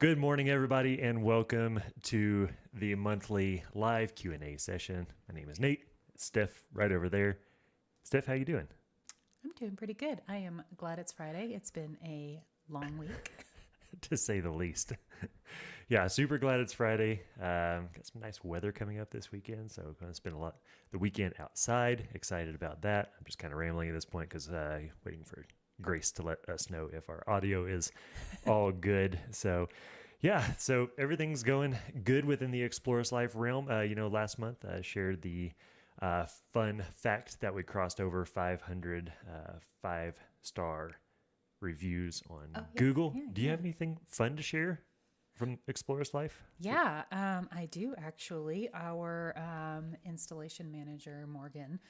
Good morning, everybody, and welcome to the monthly live Q&A session. My name is Nate. Steph, right over there. Steph, how you doing? I'm doing pretty good. I am glad it's Friday. It's been a long week. To say the least. Yeah, super glad it's Friday. Got some nice weather coming up this weekend, so going to spend the weekend outside. Excited about that. I'm just kind of rambling at this point because waiting for Grace to let us know if our audio is all good. So, yeah, so everything's going good within the Explorers Life realm. Last month I shared the fun fact that we crossed over 500 5-star reviews on Oh, yeah, Google. yeah, Do you yeah. have anything fun to share from Explorers Life? Yeah, I do actually. Our installation manager, Morgan,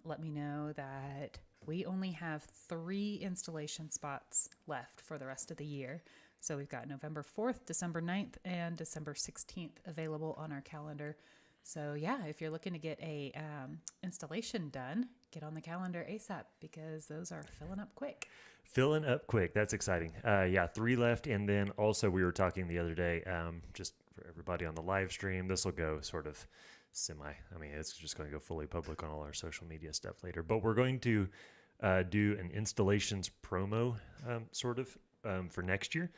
let me know that we only have 3 installation spots left for the rest of the year. So we've got November 4th, December 9th, and December 16th available on our calendar. So yeah, if you're looking to get a installation done, get on the calendar ASAP because those are filling up quick. Filling up quick. That's exciting. Yeah, 3 left. And then also we were talking the other day, just for everybody on the live stream, this will go sort of it's just going to go fully public on all our social media stuff later. But we're going to do an installations promo for next year,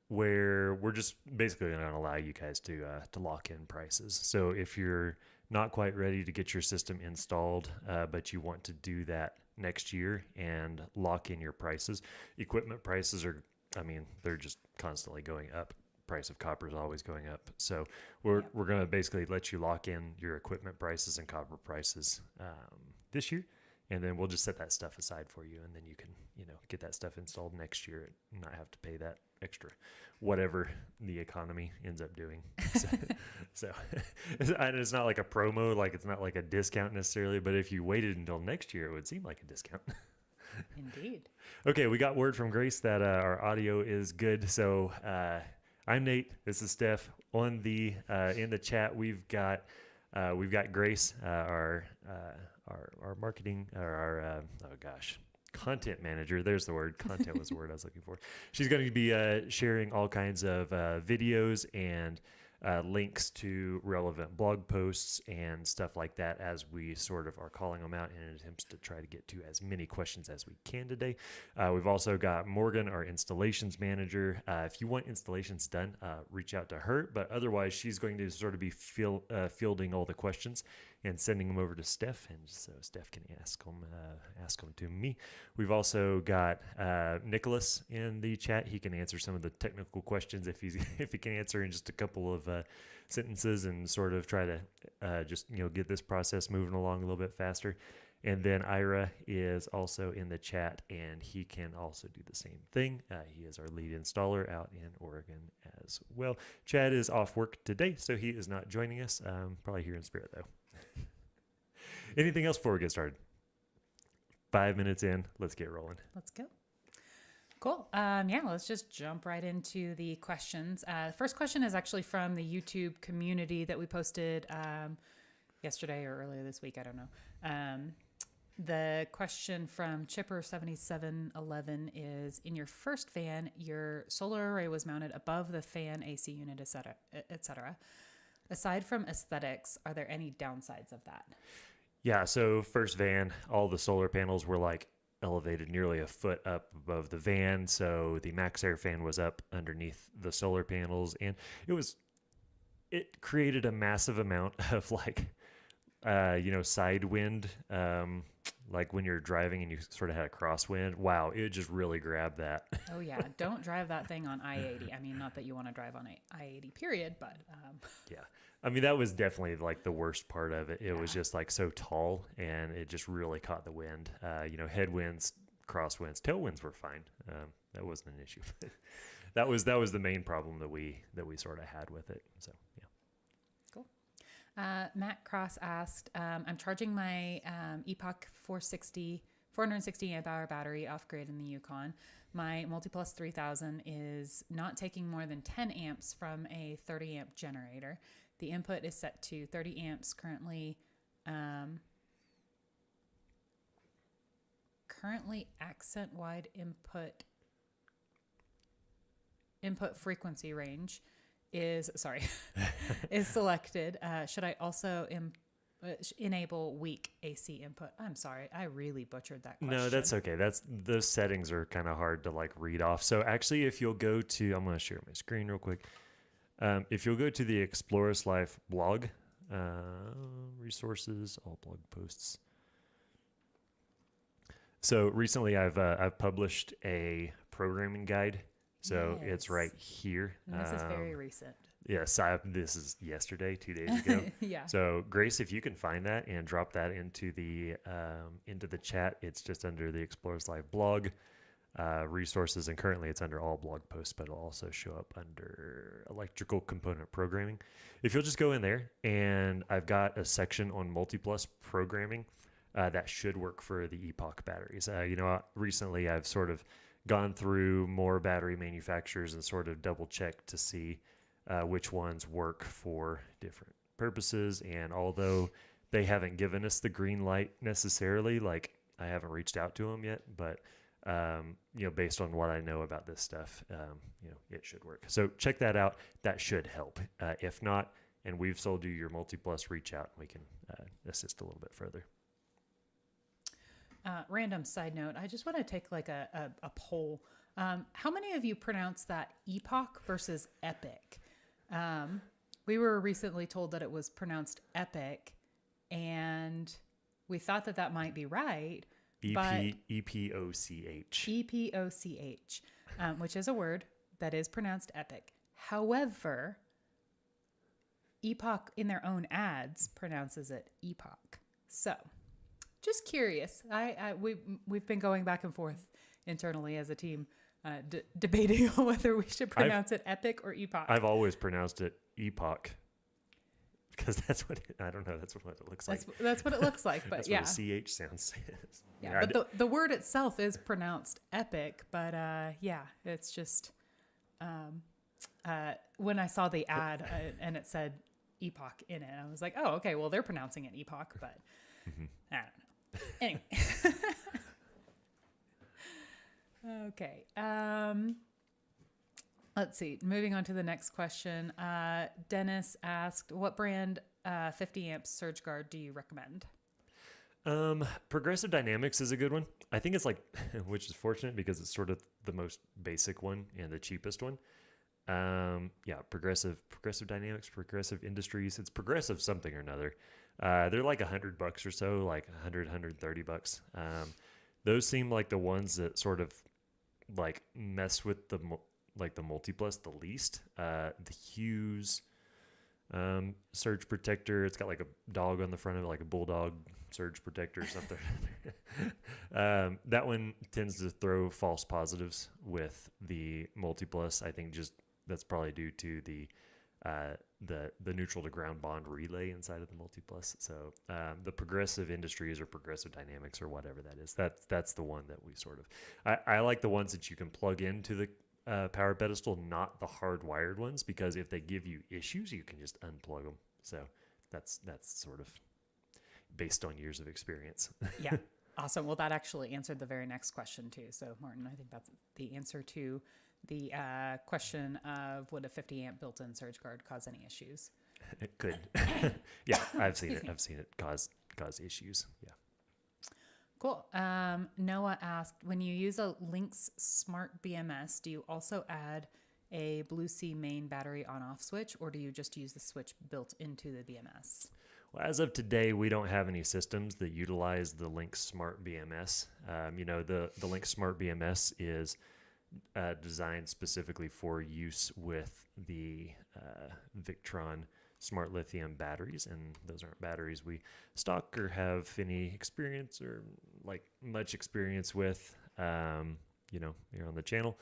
where we're just basically going to allow you guys to lock in prices. So if you're not quite ready to get your system installed, but you want to do that next year and lock in your prices, equipment prices they're just constantly going up. Price of copper is always going up. So we're going to basically let you lock in your equipment prices and copper prices this year. And then we'll just set that stuff aside for you. And then you can, get that stuff installed next year and not have to pay that extra, whatever the economy ends up doing. So it's not like a promo, like it's not like a discount necessarily, but if you waited until next year, it would seem like a discount. Indeed. Okay, we got word from Grace that our audio is good. So I'm Nate. This is Steph. On the in the chat, we've got Grace, our marketing, or our content manager. There's the word. Content was the word I was looking for. She's going to be sharing all kinds of videos and links to relevant blog posts and stuff like that as we sort of are calling them out in attempts to try to get to as many questions as we can today. We've also got Morgan, our installations manager. If you want installations done, reach out to her, but otherwise she's going to sort of be fielding all the questions and sending them over to Steph, and so Steph can ask them to me. We've also got Nicholas in the chat. He can answer some of the technical questions if he can answer in just a couple of sentences and sort of try to get this process moving along a little bit faster. And then Ira is also in the chat, and he can also do the same thing. He is our lead installer out in Oregon as well. Chad is off work today, so he is not joining us. Probably here in spirit, though. Anything else before we get started? 5 minutes in, let's get rolling. Let's go. Cool. Let's just jump right into the questions. The first question is actually from the YouTube community that we posted yesterday or earlier this week. I don't know. The question from Chipper7711 is, in your first fan, your solar array was mounted above the fan, AC unit, etc. Aside from aesthetics, are there any downsides of that? Yeah, so first van, all the solar panels were like elevated nearly a foot up above the van. So the MaxxAir fan was up underneath the solar panels, and it created a massive amount of side wind. Like when you're driving and you sort of had a crosswind. Wow, it just really grabbed that. Oh yeah, don't drive that thing on I-80. I mean, not that you want to drive on I-80 period, but Yeah. I mean, that was definitely like the worst part of it. It was just like so tall, and it just really caught the wind. Headwinds, crosswinds, tailwinds were fine. That wasn't an issue. that was the main problem that we sort of had with it. So yeah. Cool. Matt Cross asked, I'm charging my Epoch 460 amp hour battery off grid in the Yukon. My Multiplus 3000 is not taking more than 10 amps from a 30 amp generator. The input is set to 30 amps currently. Currently accent wide input input frequency range is selected, should I also enable weak AC input? I'm sorry, I really butchered that question. No, that's okay. Those settings are kind of hard to like read off. So actually, if you'll go to, I'm going to share my screen real quick. If you'll go to the Explorers Life blog, resources, all blog posts. So recently, I've published a programming guide. So it's right here. And this is very recent. Yes, this is yesterday, 2 days ago. Yeah. So Grace, if you can find that and drop that into the chat, it's just under the Explorers Live blog resources, and currently it's under all blog posts, but it'll also show up under electrical component programming. If you'll just go in there, and I've got a section on multiplus programming that should work for the Epoch batteries. Recently I've sort of gone through more battery manufacturers and sort of double checked to see which ones work for different purposes. And although they haven't given us the green light necessarily, like I haven't reached out to them yet, but based on what I know about this stuff, it should work. So check that out. That should help. If not, and we've sold you your multiplus, reach out and we can assist a little bit further. Random side note, I just want to take like a poll. How many of you pronounce that epoch versus epic? We were recently told that it was pronounced epic, and we thought that might be right. E-P-O-C-H. E-P-O-C-H, which is a word that is pronounced epic. However, Epoch in their own ads pronounces it epoch. So, just curious. We've been going back and forth internally as a team, debating on whether we should pronounce it epic or epoch. I've always pronounced it epoch because that's what I don't know. That's what it looks like. That's what it looks like. But that's yeah, what a CH sounds. Yeah, but the word itself is pronounced epic. But it's just when I saw the ad and it said epoch in it, I was like, oh, okay, well they're pronouncing it epoch, but I don't know. Anyway. Okay. Let's see. Moving on to the next question. Dennis asked, what brand 50 amps surge guard do you recommend? Progressive Dynamics is a good one. I think it's which is fortunate because it's sort of the most basic one and the cheapest one. Progressive Dynamics, Progressive Industries. It's Progressive something or another. They're like $100 or so, like $130. Those seem like the ones that sort of like mess with the multiplus the least. The Hughes surge protector, it's got like a dog on the front of it, like a bulldog surge protector or something. That one tends to throw false positives with the multiplus. I think just that's probably due to the neutral to ground bond relay inside of the multiplus. So the Progressive Industries or Progressive Dynamics or whatever that is, that's the one that we sort of I like the ones that you can plug into the power pedestal, not the hardwired ones, because if they give you issues, you can just unplug them. So that's sort of based on years of experience. Yeah. Awesome. Well, that actually answered the very next question too. So Martin, I think that's the answer to the question of would a 50 amp built-in surge guard cause any issues? It could. Yeah, I've seen it. I've seen it cause issues. Yeah. Cool. Noah asked, when you use a Lynx Smart BMS, do you also add a Blue Sea main battery on-off switch, or do you just use the switch built into the BMS? Well, as of today, we don't have any systems that utilize the Lynx Smart BMS. The Lynx Smart BMS is designed specifically for use with the Victron Smart Lithium batteries, and those aren't batteries we stock or have any experience or like much experience with. Here on the channel,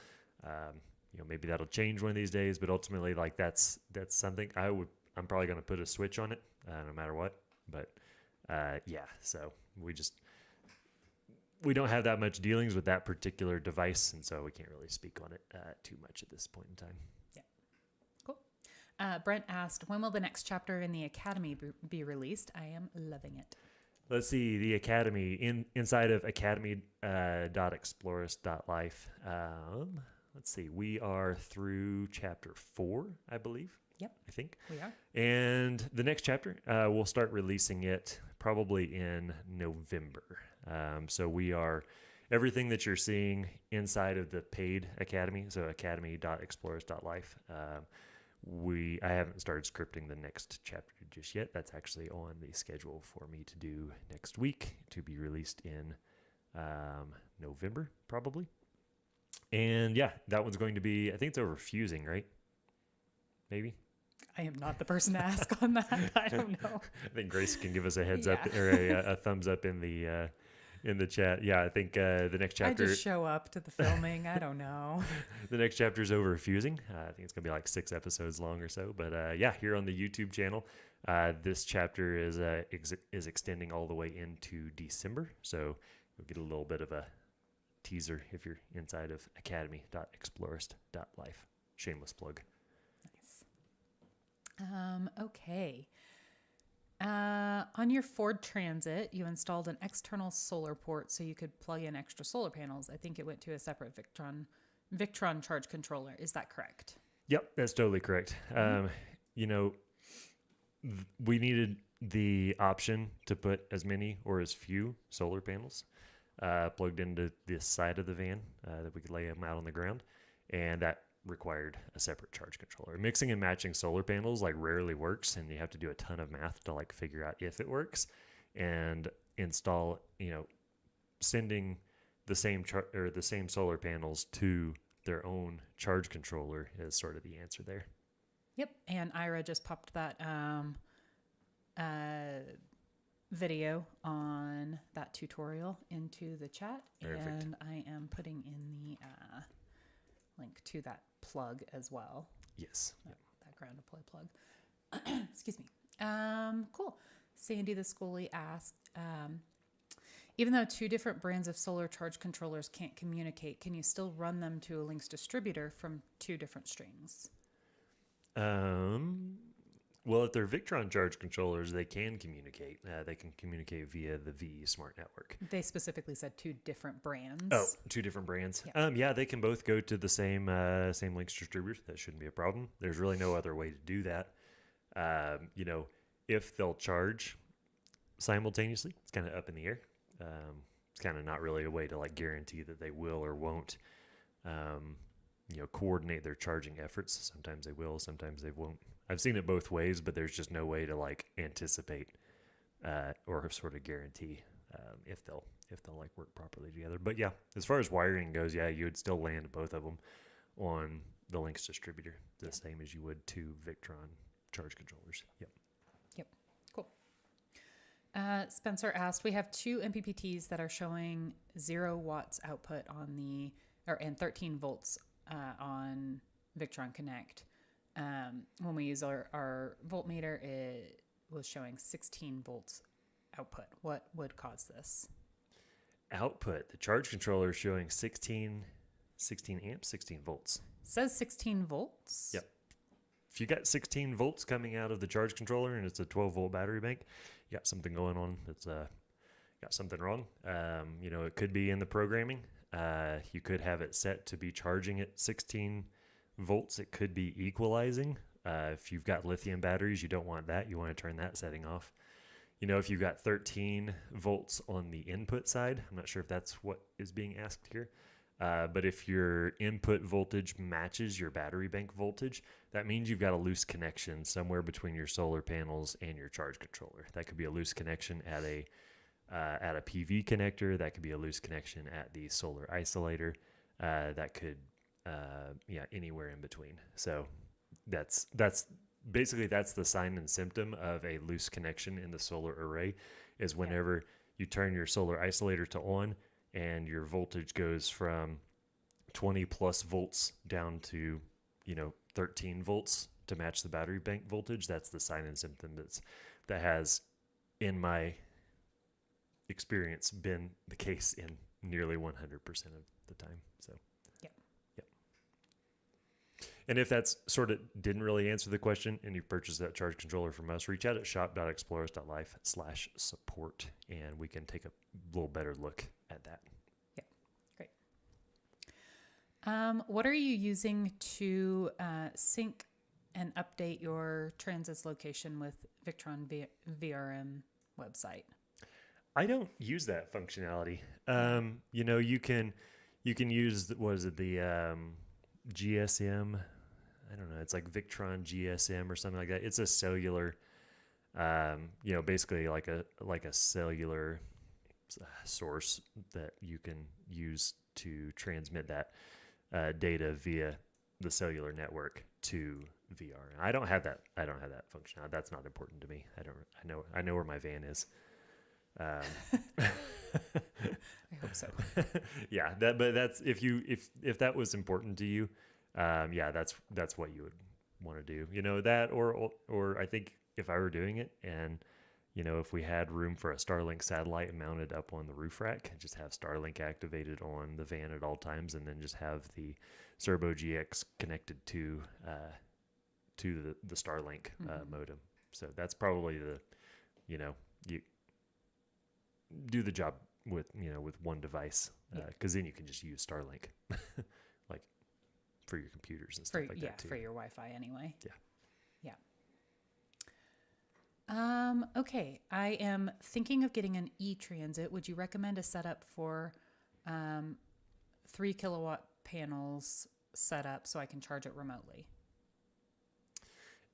maybe that'll change one of these days, but ultimately, like that's something I'm probably going to put a switch on it no matter what. But so we don't have that much dealings with that particular device, and so we can't really speak on it too much at this point in time. Yeah. Cool. Brent asked, when will the next chapter in the Academy be released? I am loving it. Let's see, the Academy inside of academy.explorers.life. let's see, we are through chapter 4, I believe. Yep. I think. We are. And the next chapter, we'll start releasing it probably in November. So we are, everything that you're seeing inside of the paid academy, so academy.explorers.life, I haven't started scripting the next chapter just yet. That's actually on the schedule for me to do next week, to be released in November, probably. And yeah, that one's going to be, I think it's over fusing, right? Maybe. I am not the person to ask on that. I don't know. I think Grace can give us a heads up Yeah. or a thumbs up in the chat. Yeah, I think the next chapter. I just show up to the filming. I don't know. The next chapter is over fusing. I think it's gonna be like 6 episodes long or so. But yeah, here on the YouTube channel, this chapter is extending all the way into December. So you'll get a little bit of a teaser if you're inside of academy.explorers.life. Shameless plug. Okay. On your Ford Transit, you installed an external solar port so you could plug in extra solar panels. I think it went to a separate Victron charge controller. Is that correct? Yep, that's totally correct. You know, we needed the option to put as many or as few solar panels plugged into this side of the van that we could lay them out on the ground, and that required a separate charge controller. Mixing and matching solar panels like rarely works, and you have to do a ton of math to like figure out if it works and install, sending the same the same solar panels to their own charge controller is sort of the answer there. Yep. And Ira just popped that video on that tutorial into the chat. Perfect. And I am putting in the link to that plug as well. Yes. That ground deploy plug. Excuse me. Cool. Sandy the Schoolie asked, even though 2 different brands of solar charge controllers can't communicate, can you still run them to a Lynx distributor from 2 different strings? Well, if they're Victron charge controllers, they can communicate. They can communicate via the VE Smart Network. They specifically said 2 different brands. Oh, 2 different brands. Yeah. Yeah, they can both go to the same Lynx distributor. That shouldn't be a problem. There's really no other way to do that. If they'll charge simultaneously, it's kind of up in the air. It's kind of not really a way to like guarantee that they will or won't, coordinate their charging efforts. Sometimes they will, sometimes they won't. I've seen it both ways, but there's just no way to like anticipate or sort of guarantee if they'll like work properly together. But yeah, as far as wiring goes, yeah, you would still land both of them on the Lynx distributor, the same as you would 2 Victron charge controllers. Yep. Cool. Spencer asked, we have 2 MPPTs that are showing 0 watts output and 13 volts on Victron Connect. When we use our voltmeter, it was showing 16 volts output. What would cause this? Output. The charge controller is showing 16 amps, 16 volts. Says 16 volts. Yep. If you got 16 volts coming out of the charge controller and it's a 12-volt battery bank, you got something going on. It's got something wrong. It could be in the programming. You could have it set to be charging at 16 volts. It could be equalizing. If you've got lithium batteries, you don't want that. You want to turn that setting off. If you've got 13 volts on the input side, I'm not sure if that's what is being asked here. But if your input voltage matches your battery bank voltage, that means you've got a loose connection somewhere between your solar panels and your charge controller. That could be a loose connection at a PV connector. That could be a loose connection at the solar isolator. That could, anywhere in between. So that's basically the sign and symptom of a loose connection in the solar array is whenever you turn your solar isolator to on and your voltage goes from 20 plus volts down to 13 volts to match the battery bank voltage. That's the sign and symptom that has, in my experience, been the case in nearly 100% of the time. So and if that's sort of didn't really answer the question and you purchased that charge controller from us, reach out at shop.explorers.life/support and we can take a little better look at that. Yeah, great. What are you using to sync and update your transit's location with Victron VRM website? I don't use that functionality. You can use what is it, the GSM? I don't know. It's like Victron GSM or something like that. It's a cellular, basically like a cellular source that you can use to transmit that data via the cellular network to VR. I don't have that. I don't have that functionality. That's not important to me. I know where my van is. I hope so. Yeah, but that's if that was important to you, that's what you would want to do. That or I think if I were doing it and if we had room for a Starlink satellite mounted up on the roof rack, just have Starlink activated on the van at all times, and then just have the Serbo GX connected to the Starlink modem. So that's probably you do the job with one device, because then you can just use Starlink like for your computers and stuff like that too. For your Wi-Fi anyway. Yeah. Okay, I am thinking of getting an e-transit. Would you recommend a setup for 3 kilowatt panels set up so I can charge it remotely?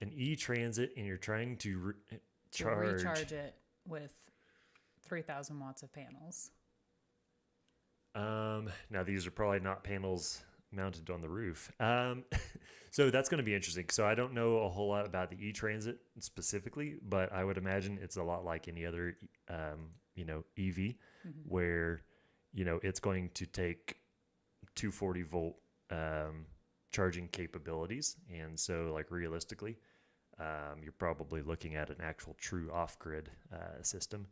An e-transit, and you're trying to recharge it with 3,000 watts of panels. Now these are probably not panels mounted on the roof. So that's going to be interesting. So I don't know a whole lot about the e-transit specifically, but I would imagine it's a lot like any other, EV, where, it's going to take 240 volt charging capabilities. And so like realistically, you're probably looking at an actual true off-grid system.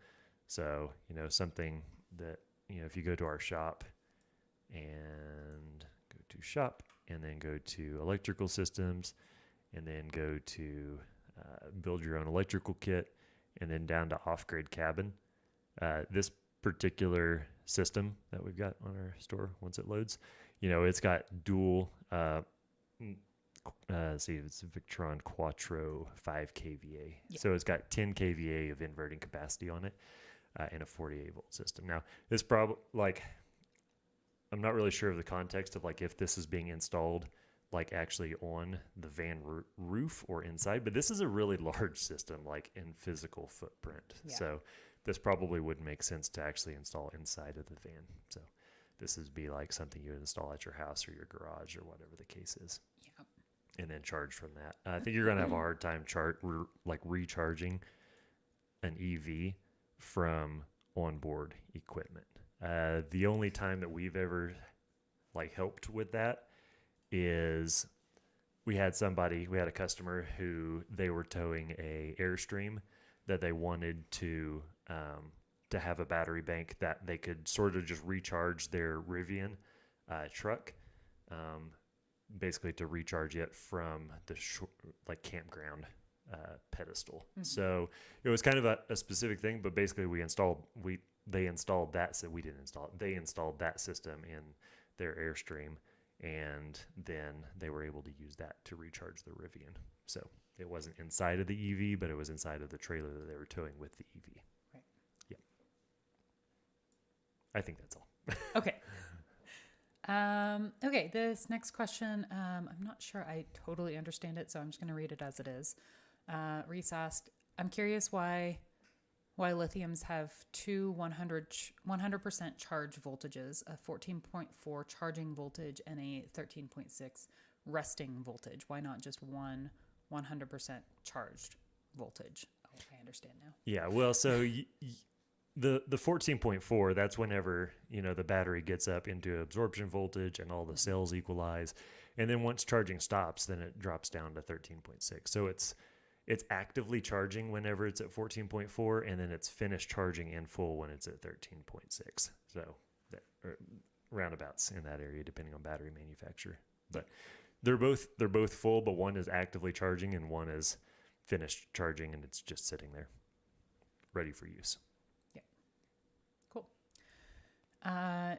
So, something that, if you go to our shop and go to shop and then go to electrical systems and then go to build your own electrical kit and then down to off-grid cabin, this particular system that we've got on our store, once it loads, it's got dual, it's Victron Quattro 5 kVA. Yeah. So it's got 10 kVA of inverting capacity on it. In a 48 volt system. Now, this probably I'm not really sure of the context of if this is being installed actually on the van roof or inside, but this is a really large system in physical footprint. Yeah. So this probably wouldn't make sense to actually install inside of the van. So this would be something you would install at your house or your garage or whatever the case is. Yeah. And then charge from that. I think you're going to have a hard time recharging an EV from onboard equipment. The only time that we've ever helped with that is we had a customer who they were towing a Airstream that they wanted to have a battery bank that they could sort of just recharge their Rivian truck, basically to recharge it from the campground pedestal. Mm-hmm. So it was kind of a specific thing, but basically they installed that. So we didn't install it. They installed that system in their Airstream, and then they were able to use that to recharge the Rivian. So it wasn't inside of the EV, but it was inside of the trailer that they were towing with the EV. Right. Yeah. I think that's all. Okay. Okay, this next question, I'm not sure I totally understand it, so I'm just going to read it as it is. Reese asked, I'm curious why lithiums have two 100% charge voltages, a 14.4 charging voltage and a 13.6 resting voltage. Why not just one 100% charged voltage? Oh, I understand now. Yeah, well, so the 14.4, that's whenever, the battery gets up into absorption voltage and all the cells equalize. And then once charging stops, then it drops down to 13.6. So it's actively charging whenever it's at 14.4, and then it's finished charging in full when it's at 13.6. So roundabouts in that area, depending on battery manufacturer. But they're both full, but one is actively charging and one is finished charging, and it's just sitting there, ready for use. Yeah. Cool.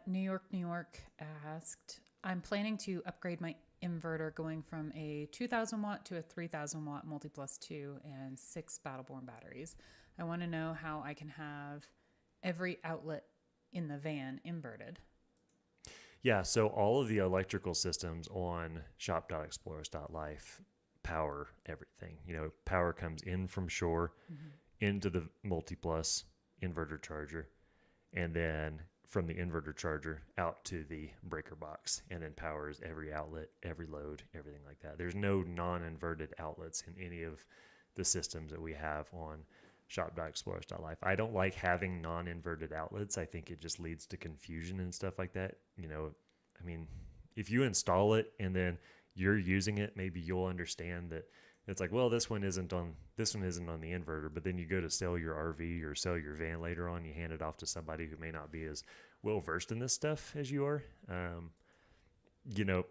New York asked, I'm planning to upgrade my inverter going from a 2,000 watt to a 3,000 watt multi-plus 2 and 6 battle-born batteries. I want to know how I can have every outlet in the van inverted. Yeah, so all of the electrical systems on shop.explorers.life power everything. Power comes in from shore into the multi-plus inverter charger, and then from the inverter charger out to the breaker box, and then powers every outlet, every load, everything like that. There's no non-inverted outlets in any of the systems that we have on shop.explorers.life. I don't like having non-inverted outlets. I think it just leads to confusion and stuff like that. If you install it and then you're using it, maybe you'll understand that it's like, well, this one isn't on the inverter, but then you go to sell your RV or sell your van later on, you hand it off to somebody who may not be as well versed in this stuff as you are.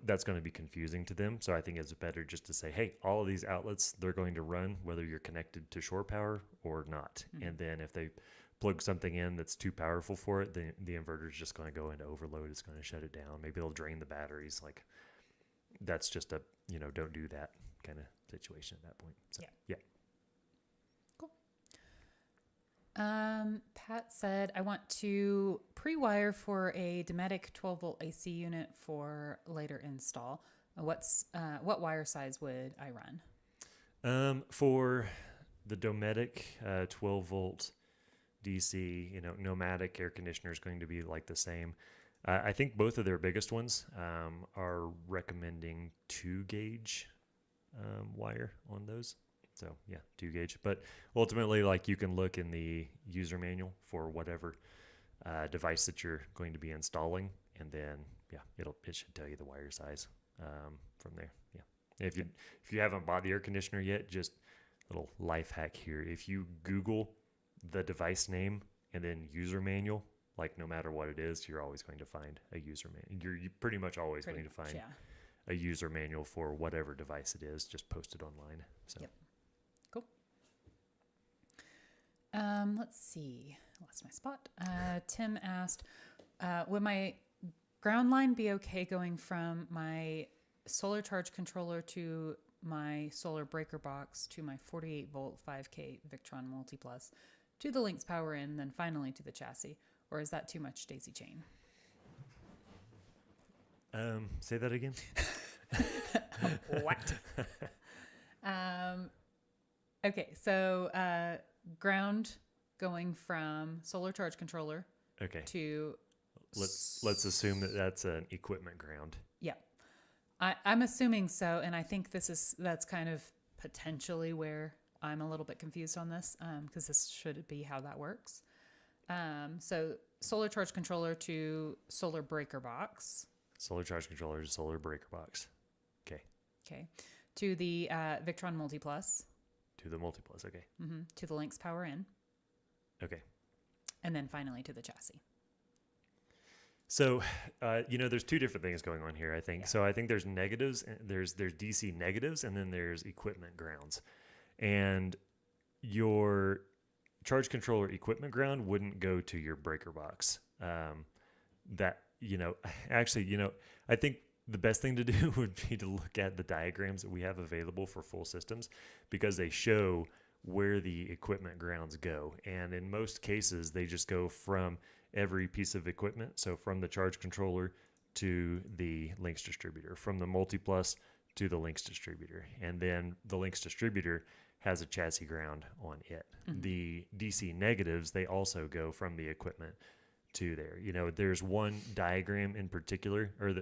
That's going to be confusing to them. So I think it's better just to say, hey, all of these outlets, they're going to run whether you're connected to shore power or not. And then if they plug something in that's too powerful for it, then the inverter is just going to go into overload. It's going to shut it down. Maybe they'll drain the batteries. Like, that's just a, don't do that kind of situation at that point. So, yeah. Cool. Pat said, I want to pre-wire for a Dometic 12 volt AC unit for later install. What wire size would I run? For the Dometic 12 volt DC, Nomadic air conditioner is going to be like the same. I think both of their biggest ones are recommending 2 gauge wire on those. So yeah, 2 gauge. But ultimately, like, you can look in the user manual for whatever device that you're going to be installing, and then it should tell you the wire size from there. Yeah. If you haven't bought the air conditioner yet, just little life hack here. If you Google the device name and then user manual, like, no matter what it is, you're always going to find a user manual. You're pretty much always going to find a user manual for whatever device it is, just posted online. So. Yep. Cool. Let's see. Lost my spot. Tim asked, would my ground line be okay going from my solar charge controller to my solar breaker box to my 48 volt 5K Victron Multiplus to the Lynx power in, then finally to the chassis? Or is that too much daisy chain? Say that again. What? Okay, so ground going from solar charge controller to... Let's assume that that's an equipment ground. Yeah. I'm assuming so, and I think that's kind of potentially where I'm a little bit confused on this, because this should be how that works. So solar charge controller to solar breaker box. Solar charge controller to solar breaker box. Okay. To the Victron Multiplus. To the Multiplus, okay. Mm-hmm. To the Lynx power in. Okay. And then finally to the chassis. So, there's 2 different things going on here, I think. Yeah. So I think there's negatives, there's DC negatives, and then there's equipment grounds. And your charge controller equipment ground wouldn't go to your breaker box. I think the best thing to do would be to look at the diagrams that we have available for full systems, because they show where the equipment grounds go. And in most cases, they just go from every piece of equipment. So from the charge controller to the Lynx distributor, from the Multiplus to the Lynx distributor. And then the Lynx distributor has a chassis ground on it. Mm-hmm. The DC negatives, they also go from the equipment to there. There's one diagram in particular, or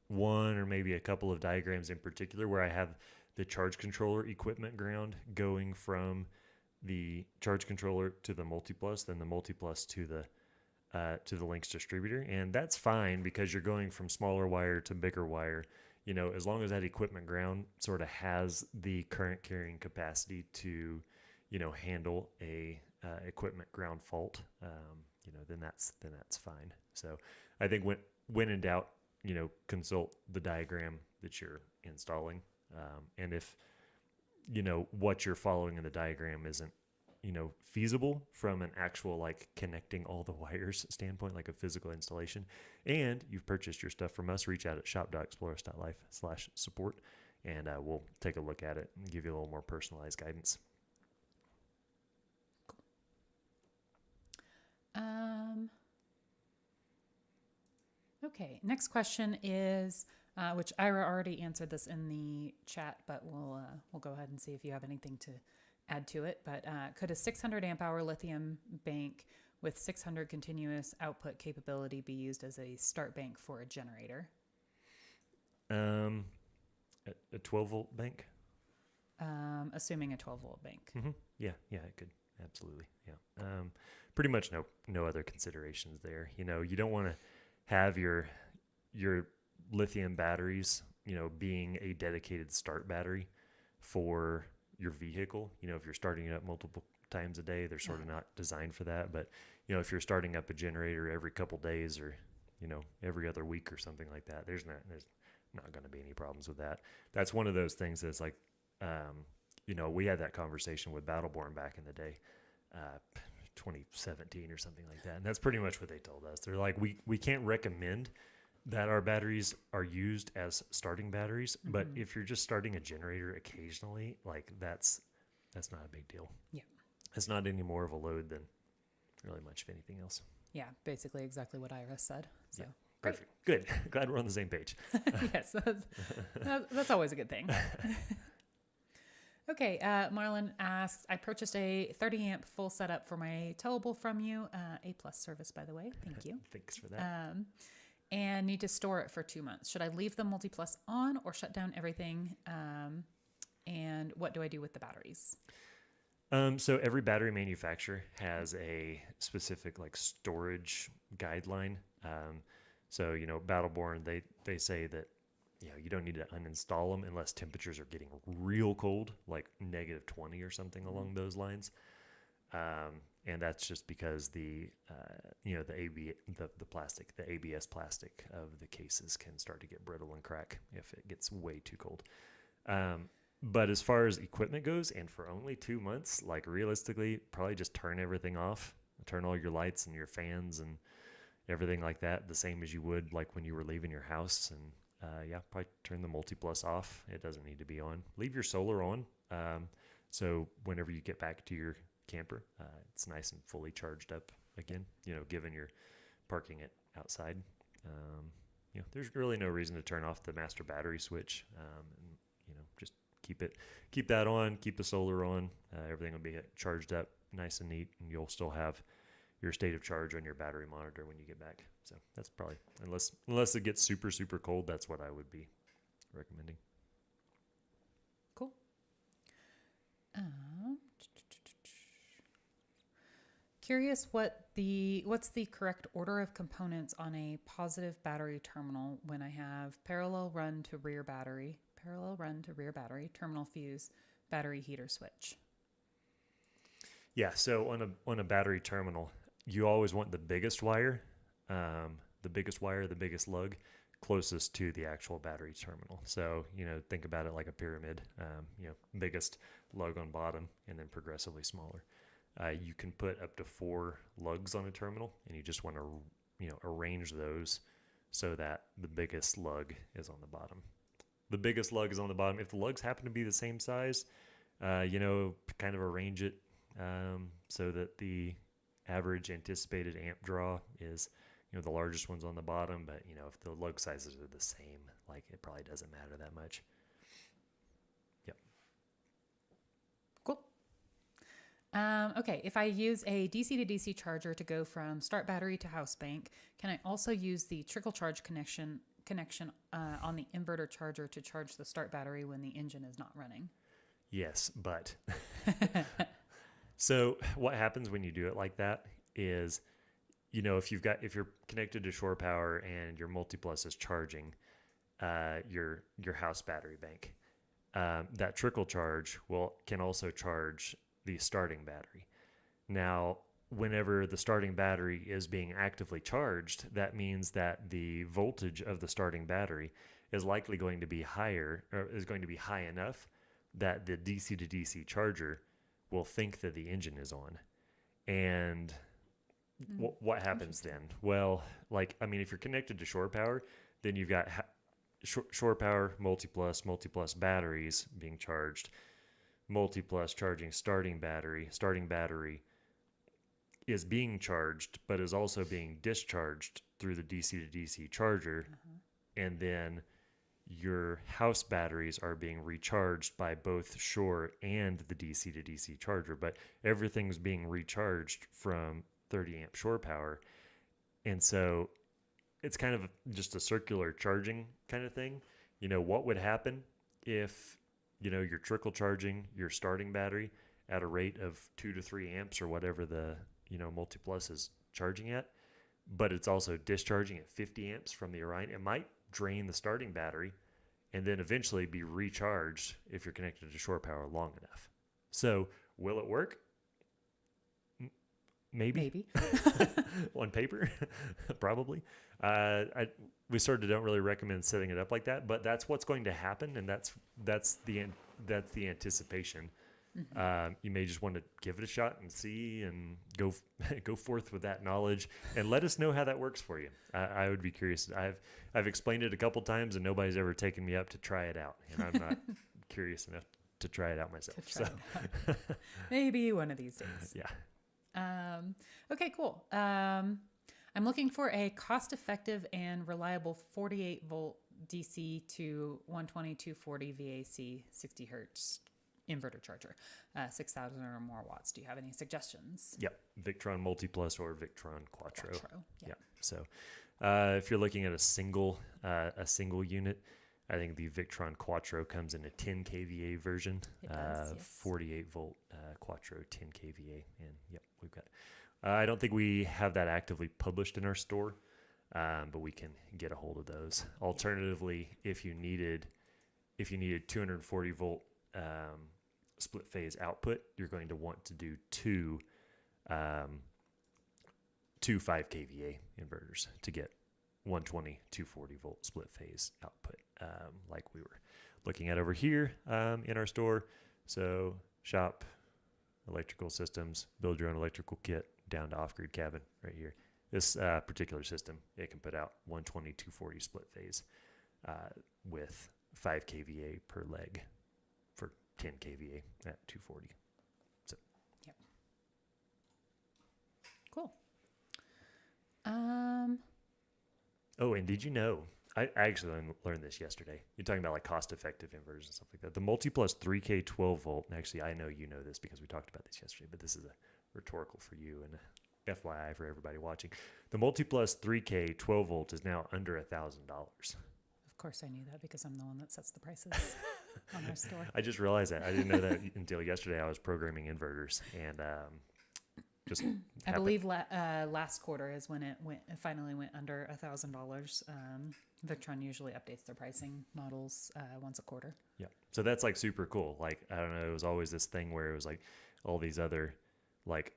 one or maybe a couple of diagrams in particular, where I have the charge controller equipment ground going from the charge controller to the Multiplus, then the Multiplus to the Lynx distributor. And that's fine, because you're going from smaller wire to bigger wire. As long as that equipment ground sort of has the current carrying capacity to, handle a equipment ground fault, then that's fine. So I think when in doubt, consult the diagram that you're installing. And if, what you're following in the diagram isn't feasible from an actual like connecting all the wires standpoint, like a physical installation, and you've purchased your stuff from us, reach out at shop.exploris.life/support, and we'll take a look at it and give you a little more personalized guidance. Okay, next question is, which Ira already answered this in the chat, but we'll go ahead and see if you have anything to add to it. But could a 600 amp hour lithium bank with 600 continuous output capability be used as a start bank for a generator? A 12 volt bank? Assuming a 12 volt bank. Mm-hmm. Yeah, it could. Absolutely. Yeah. Pretty much no other considerations there. You don't want to have your lithium batteries, being a dedicated start battery for your vehicle. If you're starting it up multiple times a day, they're sort of not designed for that. But, if you're starting up a generator every couple days or, every other week or something like that, there's not going to be any problems with that. That's one of those things that's like, we had that conversation with Battleborn back in the day, 2017 or something like that. And that's pretty much what they told us. They're like, we can't recommend that our batteries are used as starting batteries, but if you're just starting a generator occasionally, like that's not a big deal. Yeah. It's not any more of a load than really much of anything else. Yeah, basically exactly what Ira said. So yeah, perfect. Good. Glad we're on the same page. Yes, that's always a good thing. Okay, Marlon asks, I purchased a 30 amp full setup for my towable from you. A+ service, by the way. Thank you. Thanks for that. And need to store it for 2 months. Should I leave the Multi+ on or shut down everything? And what do I do with the batteries? So every battery manufacturer has a specific like storage guideline. So Battleborn, they say that you don't need to uninstall them unless temperatures are getting real cold, like -20 or something along those lines. And that's just because the plastic, the ABS plastic of the cases can start to get brittle and crack if it gets way too cold. But as far as equipment goes, and for only 2 months, like realistically, probably just turn everything off, turn all your lights and your fans and everything like that, the same as you would like when you were leaving your house. And probably turn the Multi+ off. It doesn't need to be on. Leave your solar on. So whenever you get back to your camper, it's nice and fully charged up again, given you're parking it outside. There's really no reason to turn off the master battery switch. And, just keep that on, keep the solar on. Everything will be charged up nice and neat, and you'll still have your state of charge on your battery monitor when you get back. So that's probably, unless it gets super, super cold, that's what I would be recommending. Cool. Curious what's the correct order of components on a positive battery terminal when I have parallel run to rear battery, terminal fuse, battery heater switch. Yeah, so on a battery terminal, you always want the biggest wire, the biggest lug closest to the actual battery terminal. So, think about it like a pyramid, biggest lug on bottom and then progressively smaller. You can put up to 4 lugs on a terminal, and you just want to, arrange those so that the biggest lug is on the bottom. The biggest lug is on the bottom. If the lugs happen to be the same size, kind of arrange it so that the average anticipated amp draw is, the largest one's on the bottom. But, if the lug sizes are the same, like it probably doesn't matter that much. Yep. Cool. Okay, if I use a DC to DC charger to go from start battery to house bank, can I also use the trickle charge connection on the inverter charger to charge the start battery when the engine is not running? Yes, but so what happens when you do it like that is, if you're connected to shore power and your Multi+ is charging your house battery bank, that trickle charge can also charge the starting battery. Now, whenever the starting battery is being actively charged, that means that the voltage of the starting battery is likely going to be higher, or is going to be high enough that the DC to DC charger will think that the engine is on. And what happens then? Well, like, I mean, if you're connected to shore power, then you've got shore power, multi-plus batteries being charged, multi-plus charging starting battery. Starting battery is being charged, but is also being discharged through the DC to DC charger. And then your house batteries are being recharged by both shore and the DC to DC charger, but everything's being recharged from 30 amp shore power. And so it's kind of just a circular charging kind of thing. You know, what would happen if, you know, you're trickle charging your starting battery at a rate of 2 to 3 amps or whatever the, you know, multi-plus is charging at, but it's also discharging at 50 amps from the Orion. It might drain the starting battery and then eventually be recharged if you're connected to shore power long enough. So will it work? Maybe. On paper, probably. We sort of don't really recommend setting it up like that, but that's what's going to happen, and that's the anticipation. You may just want to give it a shot and see, and go forth with that knowledge, and let us know how that works for you. I would be curious. I've explained it a couple times, and nobody's ever taken me up to try it out, and I'm not curious enough to try it out myself. Maybe one of these days. Yeah. Okay, cool. I'm looking for a cost-effective and reliable 48-volt DC to 120 240 VAC 60 hertz inverter charger, 6,000 or more watts. Do you have any suggestions? Yep, Victron Multiplus or Victron Quattro. Yeah. So, if you're looking at a single unit, I think the Victron Quattro comes in a 10 kVA version. It does, yes. 48 volt Quattro 10 kVA, and yep, we've got. I don't think we have that actively published in our store, but we can get a hold of those. Alternatively, if you needed 240 volt split phase output, you're going to want to do two 5 kVA inverters to get 120 240 volt split phase output, like we were looking at over here in our store. So shop electrical systems, build your own electrical kit, down to off-grid cabin right here. This particular system, it can put out 120 240 split phase with 5 kVA per leg for 10 kVA at 240. So, yep. Cool. Oh, and did you know? I actually learned this yesterday. You're talking about like cost-effective inverters and stuff like that. The Multiplus 3K 12 volt. And actually, I know you know this because we talked about this yesterday. But this is a rhetorical for you and a FYI for everybody watching. The Multiplus 3K 12 volt is now under $1,000. Of course, I knew that because I'm the one that sets the prices on our store. I just realized that. I didn't know that until yesterday. I was programming inverters and just. I believe last quarter is when it finally went under $1,000. Victron usually updates their pricing models once a quarter. Yeah, so that's like super cool. Like, I don't know, it was always this thing where it was like all these other like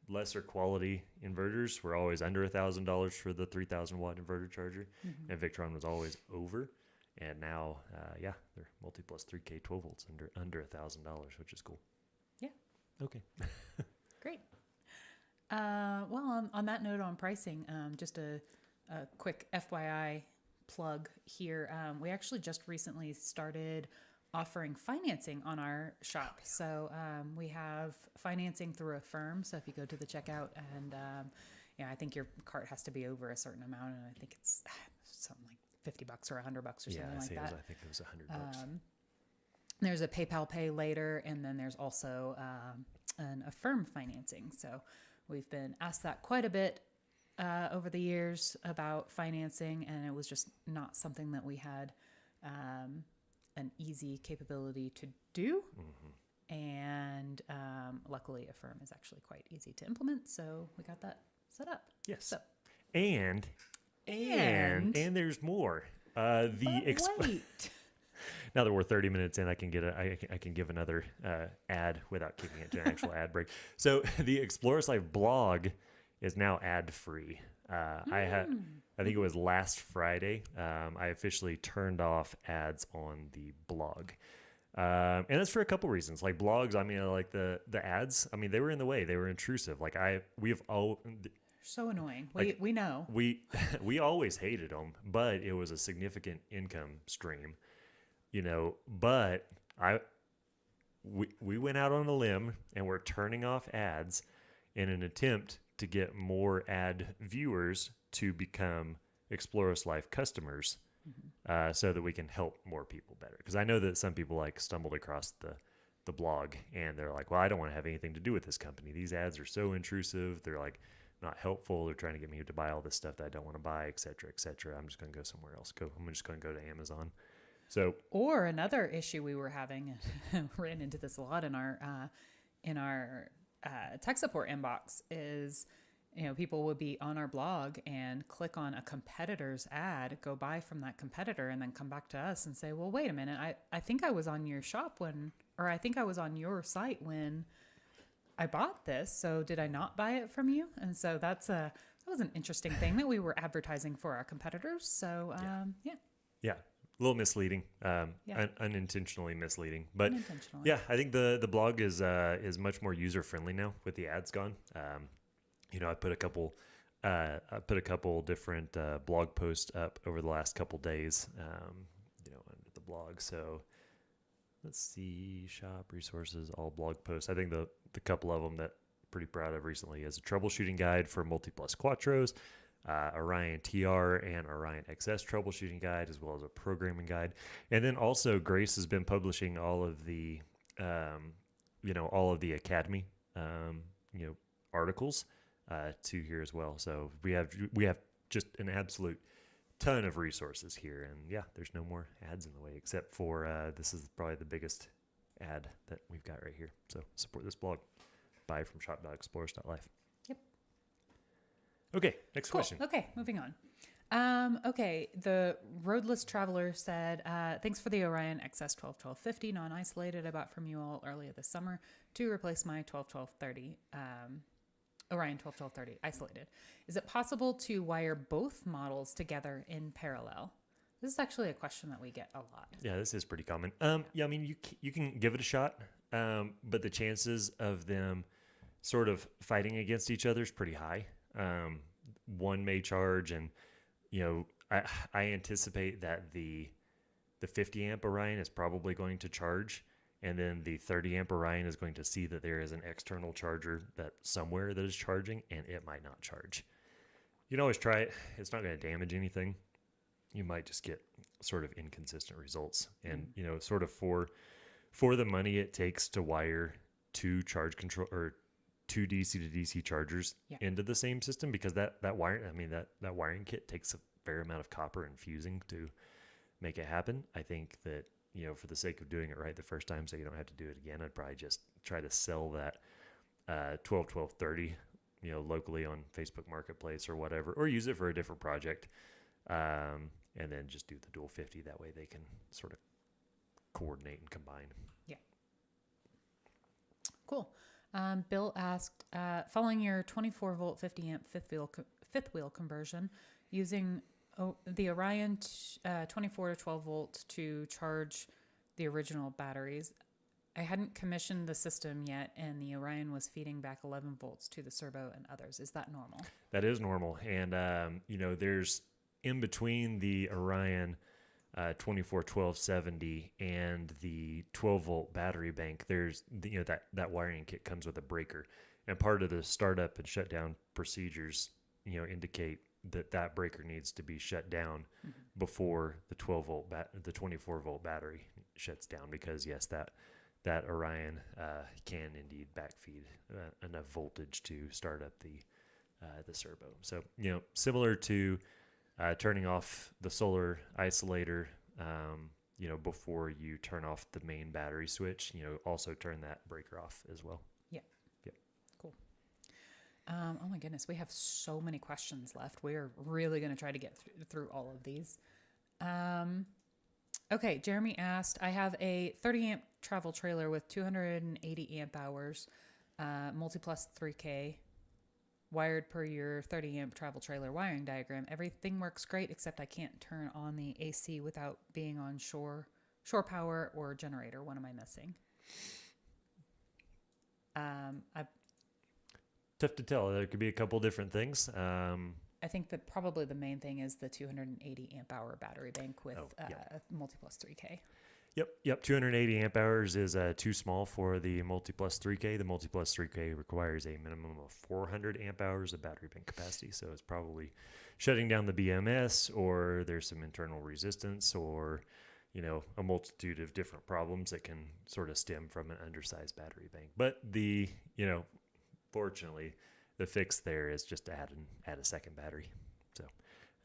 lesser quality inverters were always under $1,000 for the 3,000 watt inverter charger, and Victron was always over. And now, they're Multiplus 3K 12 volts under $1,000, which is cool. Yeah. Okay. Great. Well, on that note on pricing, just a quick FYI plug here. We actually just recently started offering financing on our shop. So we have financing through a firm. So if you go to the checkout and I think your cart has to be over a certain amount, and I think it's something like $50 or $100 or something like that. I think it was $100. There's a PayPal Pay Later, and then there's also a firm financing. So we've been asked that quite a bit over the years about financing, and it was just not something that we had an easy capability to do. And luckily, a firm is actually quite easy to implement, so we got that set up. Yes. So. And there's more. Wait. Now that we're 30 minutes in, I can give another ad without kicking it to an actual ad break. So the Explorers Life blog is now ad free. I think it was last Friday. I officially turned off ads on the blog. And that's for a couple reasons. Like blogs, I mean, like the ads, I mean, they were in the way. They were intrusive. Like we've all So annoying. like We know. we we always hated them, but it was a significant income stream, But we went out on a limb and we're turning off ads in an attempt to get more ad viewers to become Explore Us Life customers, so that we can help more people better. Because I know that some people like stumbled across the blog and they're like, well, I don't want to have anything to do with this company. These ads are so intrusive. They're like not helpful. They're trying to get me to buy all this stuff that I don't want to buy, et cetera, et cetera. I'm just going to go somewhere else. I'm just going to go to Amazon. So, or another issue we were having, ran into this a lot in our tech support inbox, is people would be on our blog and click on a competitor's ad, go buy from that competitor, and then come back to us and say, well, wait a minute, I think I was on your shop or I think I was on your site when I bought this, so did I not buy it from you? And so that was an interesting thing, that we were advertising for our competitors. So yeah, a little misleading, unintentionally misleading, but yeah, I think the blog is much more user friendly now with the ads gone. I put a couple different blog posts up over the last couple days, under the blog. So let's see, shop resources, all blog posts. I think the couple of them that I'm pretty proud of recently is a troubleshooting guide for Multiplus Quattros, Orion TR and Orion XS troubleshooting guide, as well as a programming guide. And then also Grace has been publishing all of the, all of the Academy, articles to here as well. So we have just an absolute ton of resources here, and yeah, there's no more ads in the way, except for this is probably the biggest ad that we've got right here. So support this blog. Buy from shop.explorers.life. Yep. Okay, next question. Okay, moving on. Okay, the Roadless Traveler said, thanks for the Orion XS 12-1250 non-isolated I bought from you all earlier this summer to replace my 12-1230, Orion 12-1230 isolated. Is it possible to wire both models together in parallel? This is actually a question that we get a lot. Yeah, this is pretty common. Yeah, I mean, you can give it a shot, but the chances of them sort of fighting against each other is pretty high. One may charge, and I anticipate that the 50 amp Orion is probably going to charge, and then the 30 amp Orion is going to see that there is an external charger that somewhere that is charging, and it might not charge. You can always try it. It's not going to damage anything. You might just get sort of inconsistent results, and sort of for the money it takes to wire two charge control or two DC to DC chargers into the same system, because that wiring kit takes a fair amount of copper and fusing to make it happen. I think that for the sake of doing it right the first time, so you don't have to do it again, I'd probably just try to sell that 12-1230 locally on Facebook Marketplace or whatever, or use it for a different project, and then just do the dual 50. That way they can sort of coordinate and combine. Yeah. Cool. Bill asked, following your 24 volt 50 amp fifth wheel conversion, using the Orion 24 to 12 volt to charge the original batteries, I hadn't commissioned the system yet, and the Orion was feeding back 11 volts to the servo and others. Is that normal? That is normal. And, there's in between the Orion 24-1270 and the 12 volt battery bank, there's that wiring kit comes with a breaker, and part of the startup and shutdown procedures indicate that breaker needs to be shut down before the 12 volt the 24 volt battery shuts down, because yes, that Orion can indeed backfeed enough voltage to start up the servo. So similar to turning off the solar isolator, before you turn off the main battery switch, also turn that breaker off as well. Yeah. Yep. Cool. Oh my goodness, we have so many questions left. We're really going to try to get through all of these. Okay, Jeremy asked, I have a 30 amp travel trailer with 280 amp hours, Multiplus 3K, wired per your 30 amp travel trailer wiring diagram. Everything works great, except I can't turn on the AC without being on shore shore power or generator. What am I missing? I Tough to tell. There could be a couple different things. I think that probably the main thing is the 280 amp hour battery bank with MultiPlus 3K. Yep. 280 amp hours is too small for the MultiPlus 3K. The MultiPlus 3K requires a minimum of 400 amp hours of battery bank capacity. So it's probably shutting down the BMS, or there's some internal resistance, or a multitude of different problems that can sort of stem from an undersized battery bank. But fortunately, the fix there is just to add a second battery. So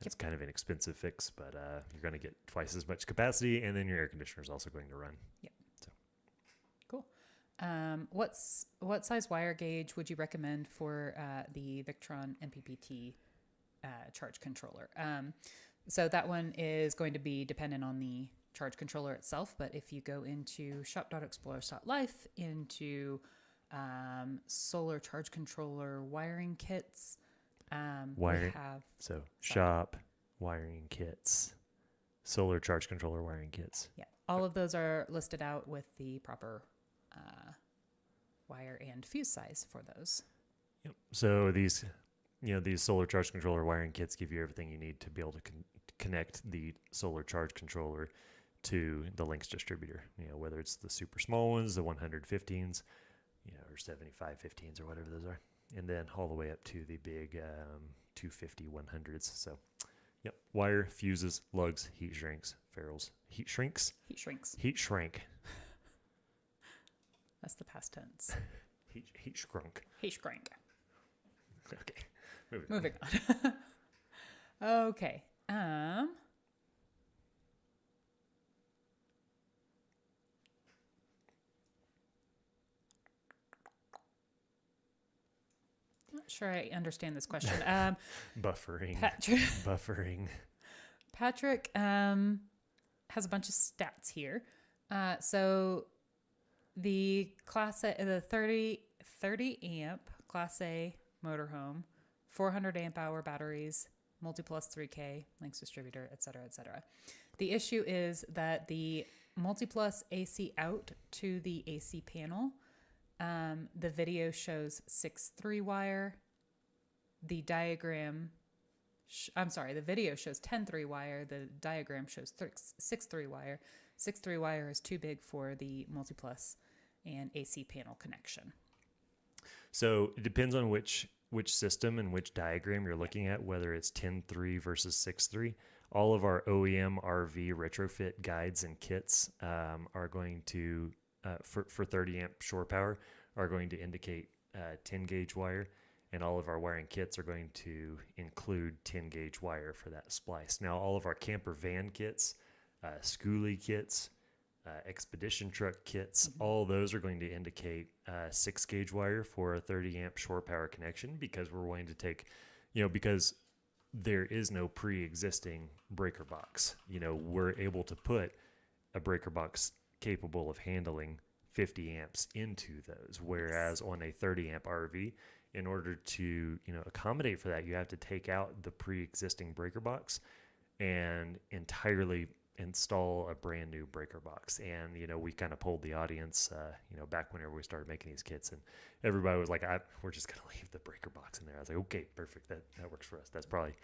it's kind of an expensive fix, but you're going to get twice as much capacity, and then your air conditioner is also going to run. Yep. So cool. What size wire gauge would you recommend for the Victron MPPT charge controller? So that one is going to be dependent on the charge controller itself, but if you go into shop.explorers.life into solar charge controller wiring kits, we have shop wiring kits, solar charge controller wiring kits. Yeah, all of those are listed out with the proper wire and fuse size for those. Yep. So these solar charge controller wiring kits give you everything you need to be able to connect the solar charge controller to the Lynx distributor. Whether it's the super small ones, the 115s, or 7515s or whatever those are, and then all the way up to the big 250 100s. So, yep, wire, fuses, lugs, heat shrinks, ferrules, heat shrinks. That's the past tense. heat shrunk. Heat shrink. Okay, moving on. Okay. Not sure I understand this question. Buffering. Buffering. Patrick has a bunch of stats here. So the Class A, the 30 amp Class A motorhome, 400 amp hour batteries, MultiPlus 3K, Lynx distributor, et cetera, et cetera. The issue is that the MultiPlus AC out to the AC panel, the video shows 6-3 wire. The diagram, the video shows 10-3 wire. The diagram shows 6-3 wire. 6-3 wire is too big for the MultiPlus and AC panel connection. So it depends on which system and which diagram you're looking at, whether it's 10-3 versus 6-3. All of our OEM RV retrofit guides and kits are going to, for 30 amp shore power, are going to indicate 10 gauge wire, and all of our wiring kits are going to include 10 gauge wire for that splice. Now, all of our camper van kits, schoolie kits, expedition truck kits, all those are going to indicate 6 gauge wire for a 30 amp shore power connection, because we're going to take, because there is no pre-existing breaker box. We're able to put a breaker box capable of handling 50 amps into those, whereas on a 30 amp RV, in order to accommodate for that, you have to take out the pre-existing breaker box and entirely install a brand new breaker box. And we kind of polled the audience back whenever we started making these kits, and everybody was like, we're just gonna leave the breaker box in there. I was like, okay, perfect, that works for us. That's probably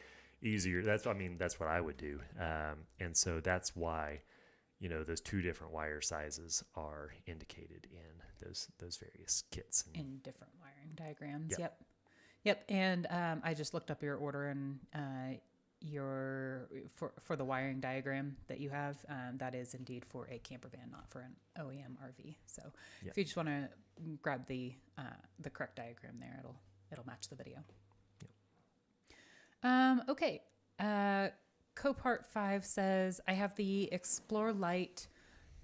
easier. That's what I would do. And so that's why those two different wire sizes are indicated in those various kits in different wiring diagrams. Yep. And I just looked up your order, and for the wiring diagram that you have, that is indeed for a camper van, not for an OEM RV. So if you just want to grab the correct diagram there, it'll match the video. Okay. Copart 5 says, I have the Explore Lite.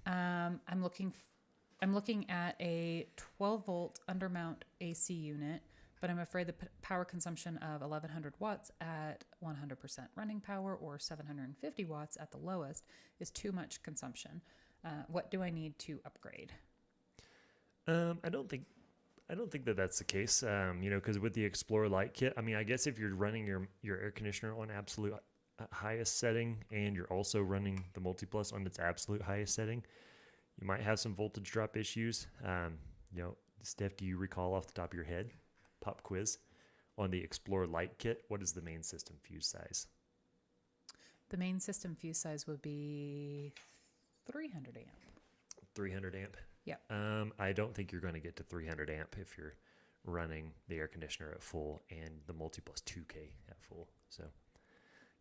I'm looking at a 12 volt undermount AC unit, but I'm afraid the power consumption of 1100 watts at 100% running power or 750 watts at the lowest is too much consumption. What do I need to upgrade? I don't think that that's the case. Because with the Explore Lite kit, I guess if you're running your air conditioner on absolute highest setting and you're also running the multi-plus on its absolute highest setting, you might have some voltage drop issues. Steph, do you recall off the top of your head, pop quiz, on the Explore Lite kit, what is the main system fuse size? The main system fuse size would be 300 amp. 300 amp? Yeah. I don't think you're going to get to 300 amp if you're running the air conditioner at full and the multi-plus 2K at full. So,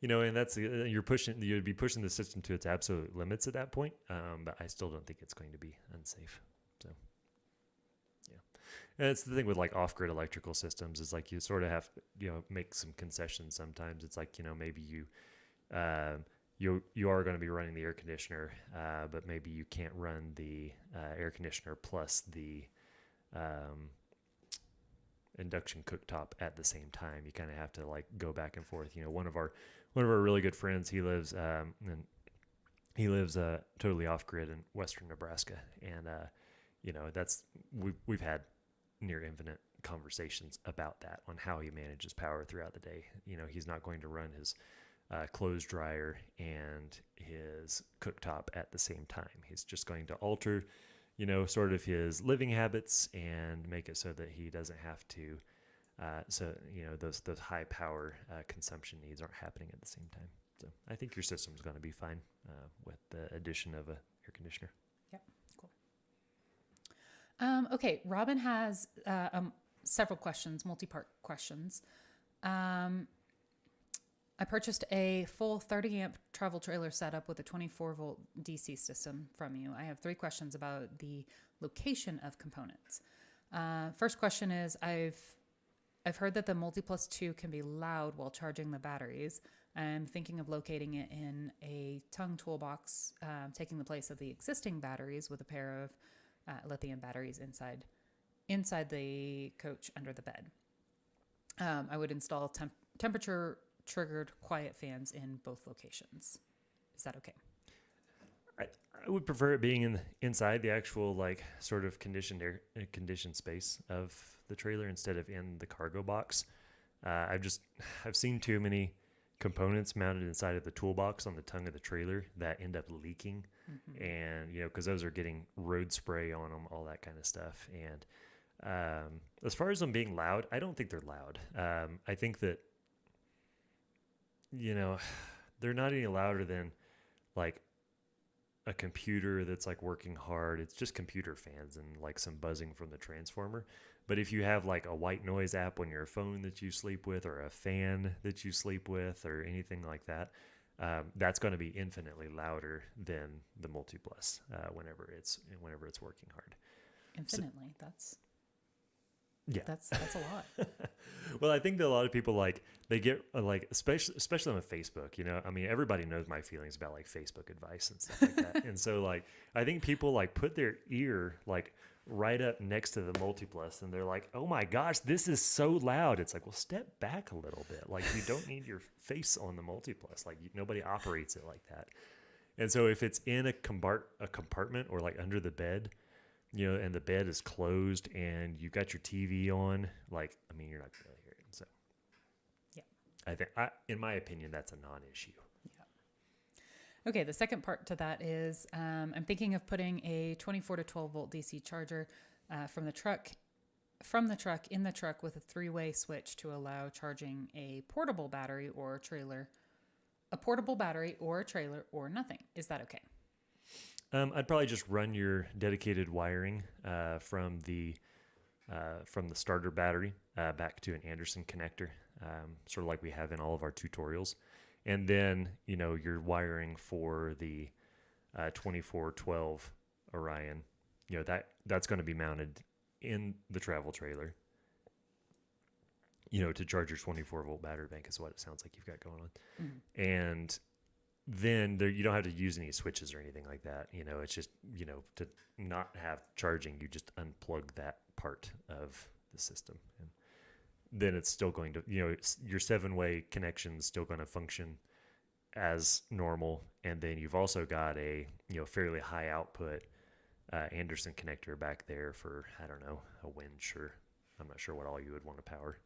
and that's, you'd be pushing the system to its absolute limits at that point. But I still don't think it's going to be unsafe. So, yeah. And it's the thing with like off-grid electrical systems is like you sort of have to, make some concessions sometimes. It's like, maybe you are going to be running the air conditioner, but maybe you can't run the air conditioner plus the induction cooktop at the same time. You kind of have to like go back and forth. One of our really good friends, he lives totally off grid in western Nebraska, and we've had near infinite conversations about that on how he manages power throughout the day. He's not going to run his clothes dryer and his cooktop at the same time. He's just going to alter, sort of his living habits and make it so that he doesn't have to, those high power consumption needs aren't happening at the same time. So I think your system's going to be fine with the addition of a air conditioner. Yep, cool. Okay, Robin has several questions, multi-part questions. I purchased a full 30 amp travel trailer setup with a 24 volt DC system from you. I have 3 questions about the location of components. First question is, I've heard that the Multi-Plus 2 can be loud while charging the batteries. I'm thinking of locating it in a tongue toolbox, taking the place of the existing batteries with a pair of lithium batteries inside the coach under the bed. I would install temperature triggered quiet fans in both locations. Is that okay? I would prefer it being inside the actual like sort of conditioned space of the trailer instead of in the cargo box. I've seen too many components mounted inside of the toolbox on the tongue of the trailer that end up leaking, and because those are getting road spray on them, all that kind of stuff. And as far as them being loud, I don't think they're loud. I think that they're not any louder than like a computer that's like working hard. It's just computer fans and like some buzzing from the transformer. But if you have like a white noise app on your phone that you sleep with, or a fan that you sleep with, or anything like that, that's going to be infinitely louder than the Multi-Plus whenever it's working hard. Infinitely. Yeah, that's a lot. Well, I think that a lot of people they get especially on Facebook, everybody knows my feelings about like Facebook advice and stuff like that. And so I think people put their ear right up next to the Multi-Plus and they're like, "Oh my gosh, this is so loud." It's like, well, step back a little bit. You don't need your face on the Multi-Plus. Nobody operates it like that. And so if it's in a compartment or under the bed, and the bed is closed and you've got your TV on, you're not going to hear it. So, yeah, I think, in my opinion, that's a non-issue. Yeah. Okay. The second part to that is, I'm thinking of putting a 24 to 12 volt DC charger from the truck in the truck with a 3-way switch to allow charging a portable battery or a trailer, or nothing. Is that okay? I'd probably just run your dedicated wiring from the starter battery back to an Anderson connector, sort of like we have in all of our tutorials. And then, your wiring for the 2412 Orion, that's going to be mounted in the travel trailer, to charge your 24 volt battery bank is what it sounds like you've got going on. Mm-hmm. And then you don't have to use any switches or anything like that. It's just, to not have charging, you just unplug that part of the system. And then it's still going to, your 7-way connection is still going to function as normal. And then you've also got a, fairly high output Anderson connector back there for, I don't know, a winch, or I'm not sure what all you would want to power.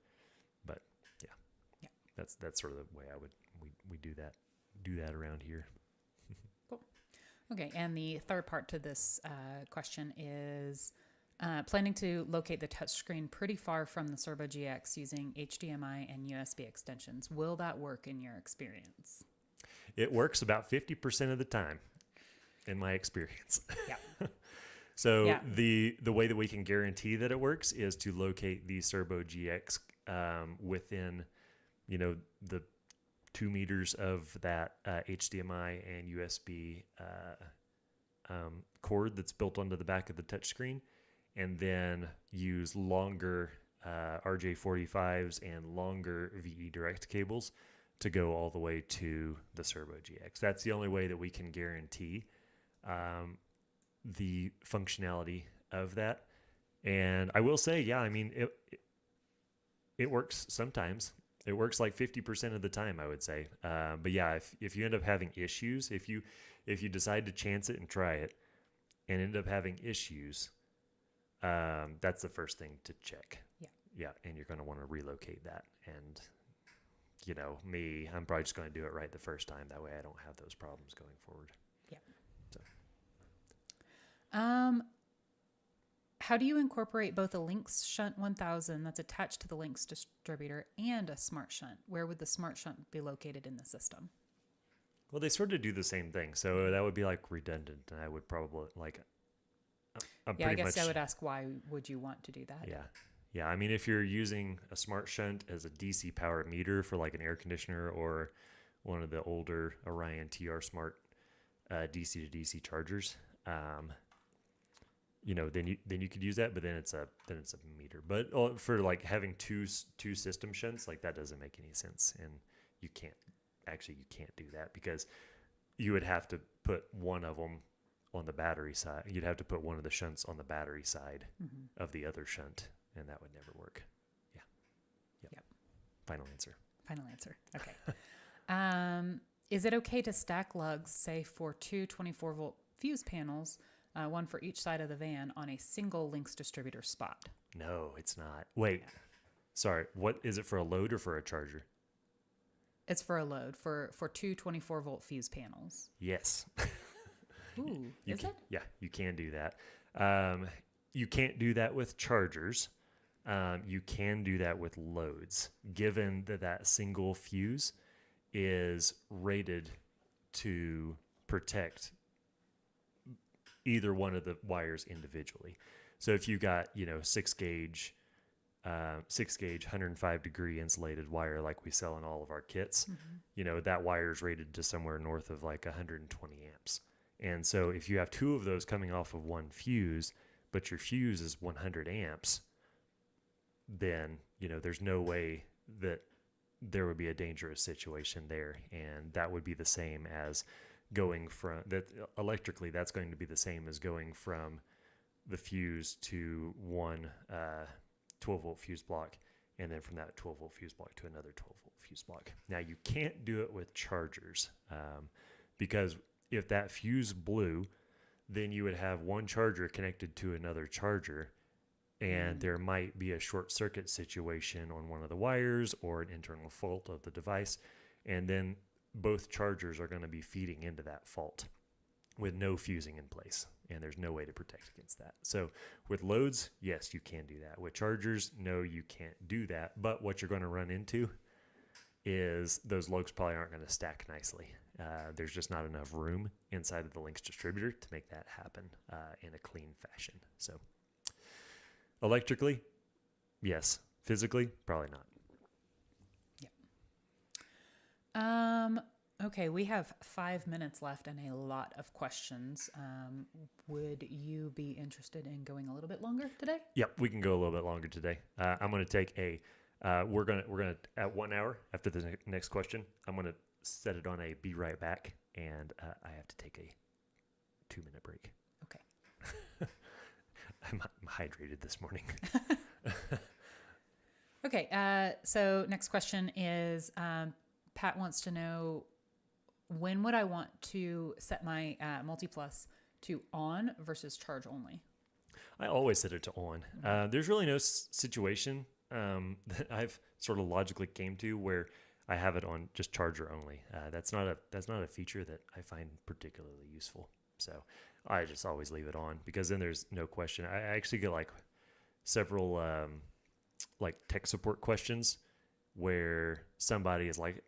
But yeah. That's sort of the way we do that. do that around here. Okay, and the third part to this question is planning to locate the touchscreen pretty far from the Servo GX using HDMI and USB extensions. Will that work in your experience? It works about 50% of the time, in my experience. Yeah. So Yeah. the way that we can guarantee that it works is to locate the Servo GX within, the 2 meters of that HDMI and USB cord that's built onto the back of the touchscreen, and then use longer RJ45s and longer VE direct cables to go all the way to the Servo GX. That's the only way that we can guarantee the functionality of that. And I will say, yeah, I mean, it works sometimes. It works like 50% of the time, I would say. But yeah, if you end up having issues, if you decide to chance it and try it and end up having issues, that's the first thing to check. Yeah. Yeah, and you're going to want to relocate that. And, I'm probably just going to do it right the first time. That way I don't have those problems going forward. Yeah. So. How do you incorporate both a Lynx Shunt 1000 that's attached to the Lynx distributor and a Smart Shunt? Where would the Smart Shunt be located in the system? Well, they sort of do the same thing. So that would be like redundant. And I would probably Yeah, I guess I would ask, why would you want to do that? Yeah. Yeah. I mean, if you're using a Smart Shunt as a DC power meter for like an air conditioner or one of the older Orion TR Smart DC to DC chargers, then you could use that, but then it's a meter. But for like having two system shunts, like that doesn't make any sense, and you can't do that because you would have to put one of them on the battery side. You'd have to put one of the shunts on the battery side of the other shunt, and that would never work. Yeah. Yep. Final answer. Okay. Is it okay to stack lugs, say for 2 24-volt fuse panels, one for each side of the van, on a single Lynx distributor spot? No, it's not. Wait. Yeah. Sorry. What is it, for a load or for a charger? It's for a load for 2 24-volt fuse panels. Yes. Ooh, is it? Yeah, you can do that. You can't do that with chargers. You can do that with loads, given that single fuse is rated to protect either one of the wires individually. So if you got 6 gauge 105 degree insulated wire like we sell in all of our kits, that wire is rated to somewhere north of like 120 amps. And so if you have 2 of those coming off of one fuse, but your fuse is 100 amps, then there's no way that there would be a dangerous situation there. And that would be the same as going from that electrically. That's going to be the same as going from the fuse to one 12-volt fuse block, and then from that 12-volt fuse block to another 12-volt fuse block. Now, you can't do it with chargers because if that fuse blew, then you would have one charger connected to another charger, and there might be a short circuit situation on one of the wires or an internal fault of the device, and then both chargers are going to be feeding into that fault with no fusing in place, and there's no way to protect against that. So with loads, yes, you can do that. With chargers, no, you can't do that. But what you're going to run into is those lugs probably aren't going to stack nicely. There's just not enough room inside of the Lynx distributor to make that happen in a clean fashion. So electrically, yes. Physically, probably not. Yeah. Okay, we have 5 minutes left and a lot of questions. Would you be interested in going a little bit longer today? Yep, we can go a little bit longer today. I'm going to take we're gonna at 1 hour after the next question. I'm going to set it on a be right back, and I have to take a 2-minute break. Okay. I'm hydrated this morning. Okay, so next question is Pat wants to know, when would I want to set my Multiplus to on versus charge only? I always set it to on. There's really no situation that I've sort of logically came to where I have it on just charger only. That's not a feature that I find particularly useful. So I just always leave it on because then there's no question. I actually get like several like tech support questions where somebody is like,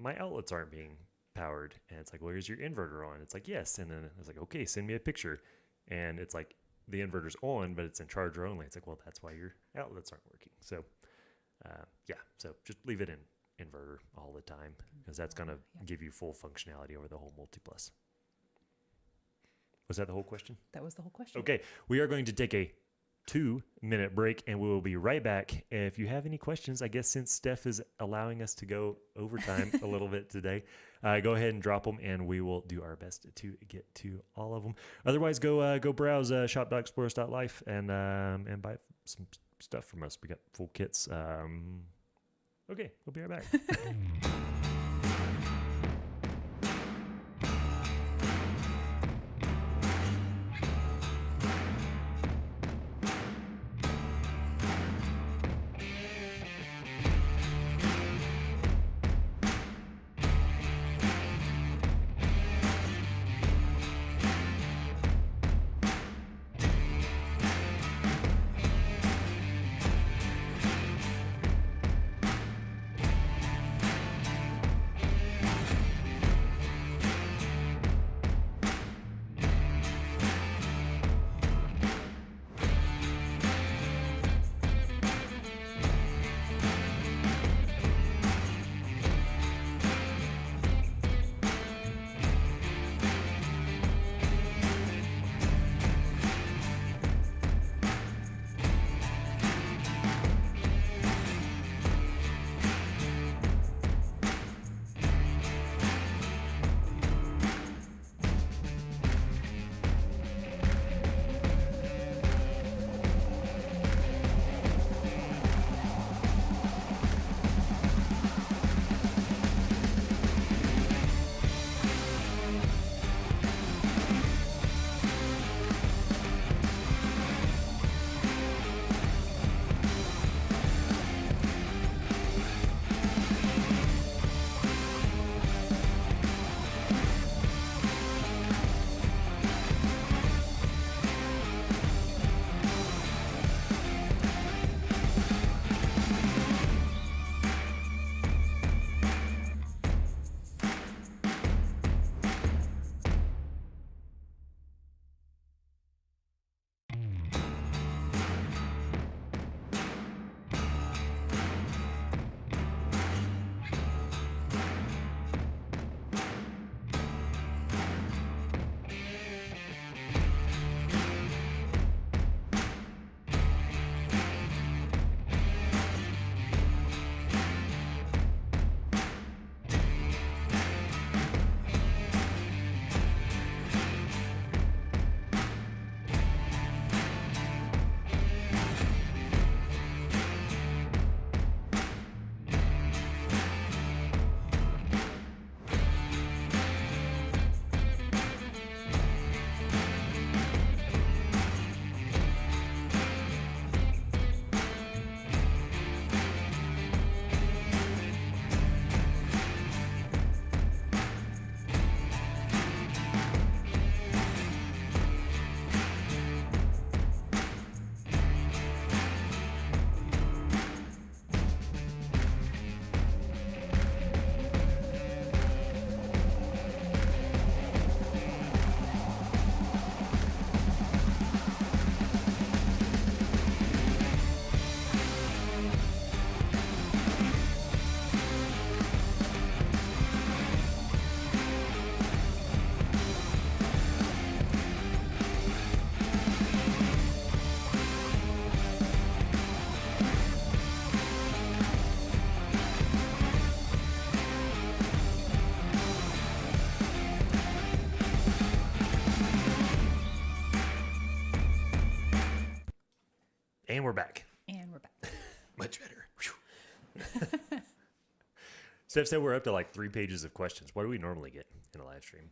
my outlets aren't being powered, and it's like, well, here's your inverter on. It's like, yes, and then it's like, okay, send me a picture, and it's like the inverter's on, but it's in charger only. It's like, well, that's why your outlets aren't working. So so just leave it in inverter all the time because that's going to give you full functionality over the whole multiplus. Was that the whole question? That was the whole question. Okay, we are going to take a 2-minute break and we will be right back. If you have any questions, I guess since Steph is allowing us to go overtime a little bit today, go ahead and drop them and we will do our best to get to all of them. Otherwise, go browse shop.explorers.life and buy some stuff from us. We got full kits. Okay, we'll be right back. And we're back. And we're back. Much better. Steph said we're up to like 3 pages of questions. What do we normally get in a live stream?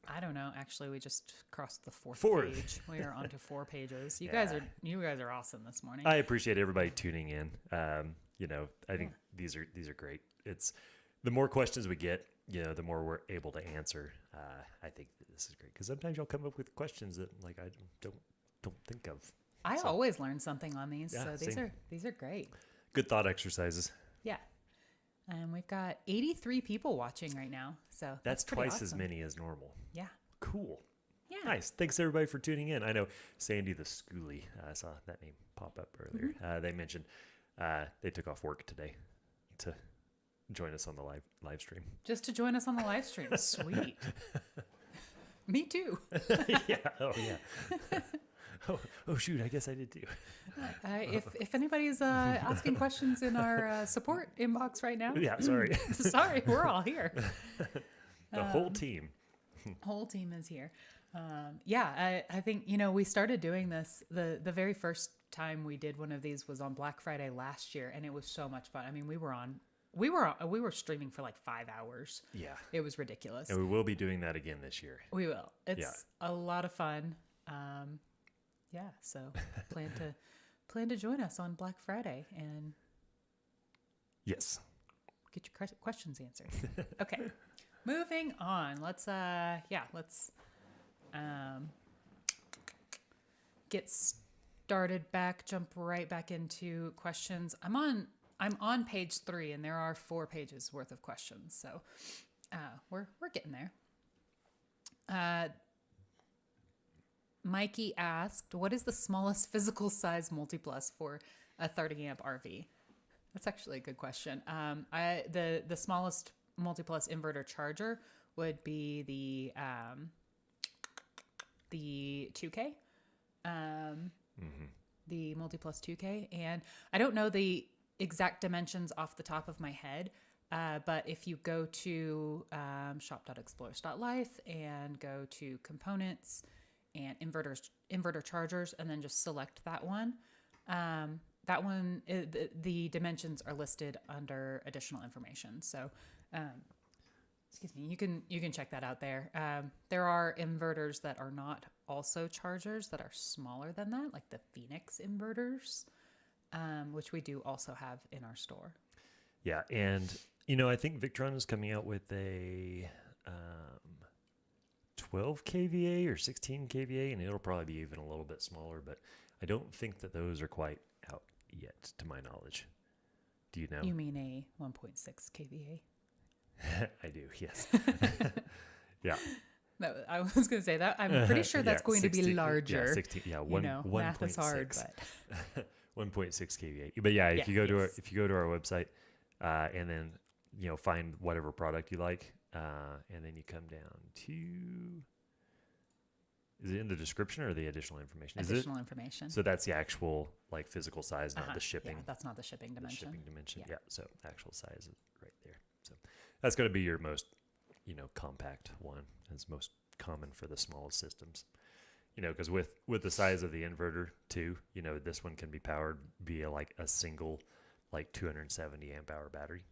I don't know. Actually, we just crossed the fourth Fourth. page. We are on to 4 pages. You Yeah. guys are awesome this morning. I appreciate everybody tuning in. I think these are great. it's the more questions we get, the more we're able to answer. I think that this is great because sometimes y'all come up with questions that like I don't think of. I always learn something on these, Yeah, so these are great. Good thought exercises. Yeah. And we've got 83 people watching right now. So That's pretty twice as awesome. many as normal. Yeah. Cool. Yeah. Nice. Thanks everybody for tuning in. I know Sandy the Schoolie, I saw that name pop up earlier. They mentioned they took off work today to join us on the live stream. Just to join us on the live stream. Sweet. Me too. Yeah. Oh yeah. Oh shoot! I guess I did too. If anybody's asking questions in our support inbox right now, Yeah. Sorry. sorry, we're all here. The whole team. Whole team is here. I think we started doing this. The very first time we did one of these was on Black Friday last year, and it was so much fun. I mean, we were streaming for like 5 hours. Yeah. It was ridiculous. And we will be doing that again this year. We will. It's a lot of fun. So plan to join us on Black Friday and Yes. get your questions answered. Okay. Moving on. Let's get started back, jump right back into questions. I'm on page 3 and there are 4 pages worth of questions. So we're getting there. Mikey asked, what is the smallest physical size multiplus for a 30 amp RV? That's actually a good question. The smallest multiplus inverter charger would be the 2K, the multiplus 2K. And I don't know the exact dimensions off the top of my head, but if you go to shop.explorers.life and go to components and inverter chargers, and then just select that one. The dimensions are listed under additional information. So, excuse me, you can check that out there. There are inverters that are not also chargers that are smaller than that, like the Phoenix inverters, which we do also have in our store. Yeah, and I think Victron is coming out with a 12 kVA or 16 kVA, and it'll probably be even a little bit smaller, but I don't think that those are quite out yet, to my knowledge. Do you know? You mean a 1.6 kVA? I do, yes. Yeah. No, I was going to say that. I'm pretty sure that's going 16, to be larger. Yeah, 16. Yeah, math is hard, 1.6 kVA. But yeah, if you go to our website, and then find whatever product you like, and then you come down to. Is it in the description or the additional information? Additional information. So that's the actual like physical size, not the shipping. Yeah, that's not the shipping dimension. The shipping dimension. Yeah. So actual size is right there. So that's going to be your most, compact one. It's most common for the smallest systems. Because with the size of the inverter too, this one can be powered via like a single, like 270 amp hour battery,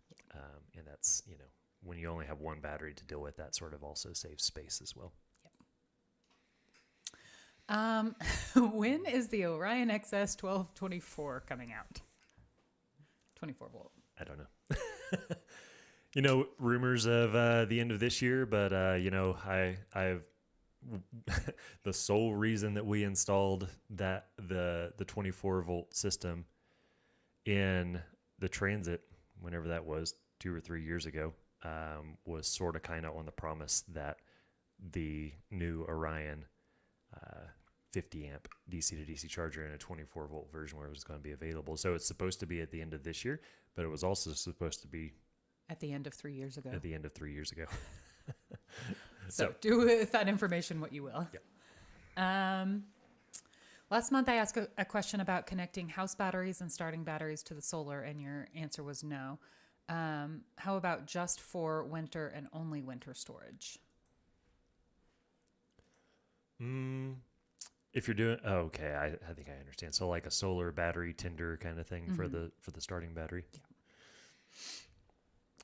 and that's when you only have one battery to deal with, that sort of also saves space as well. When is the Orion XS 1224 coming out? 24 volt. I don't know. Rumors of the end of this year, but I've the sole reason that we installed the 24 volt system in the Transit, whenever that was 2 or 3 years ago, was sort of kind of on the promise that the new Orion 50 amp DC to DC charger in a 24 volt version where it was going to be available. So it's supposed to be at the end of this year, but it was also supposed to be at the end of 3 years ago. At the end of 3 years ago. So do with that information what you will. Yeah. Last month I asked a question about connecting house batteries and starting batteries to the solar, and your answer was no. How about just for winter and only winter storage? If you're doing, okay, I think I understand. So like a solar battery tender kind of thing for the starting battery. Yeah.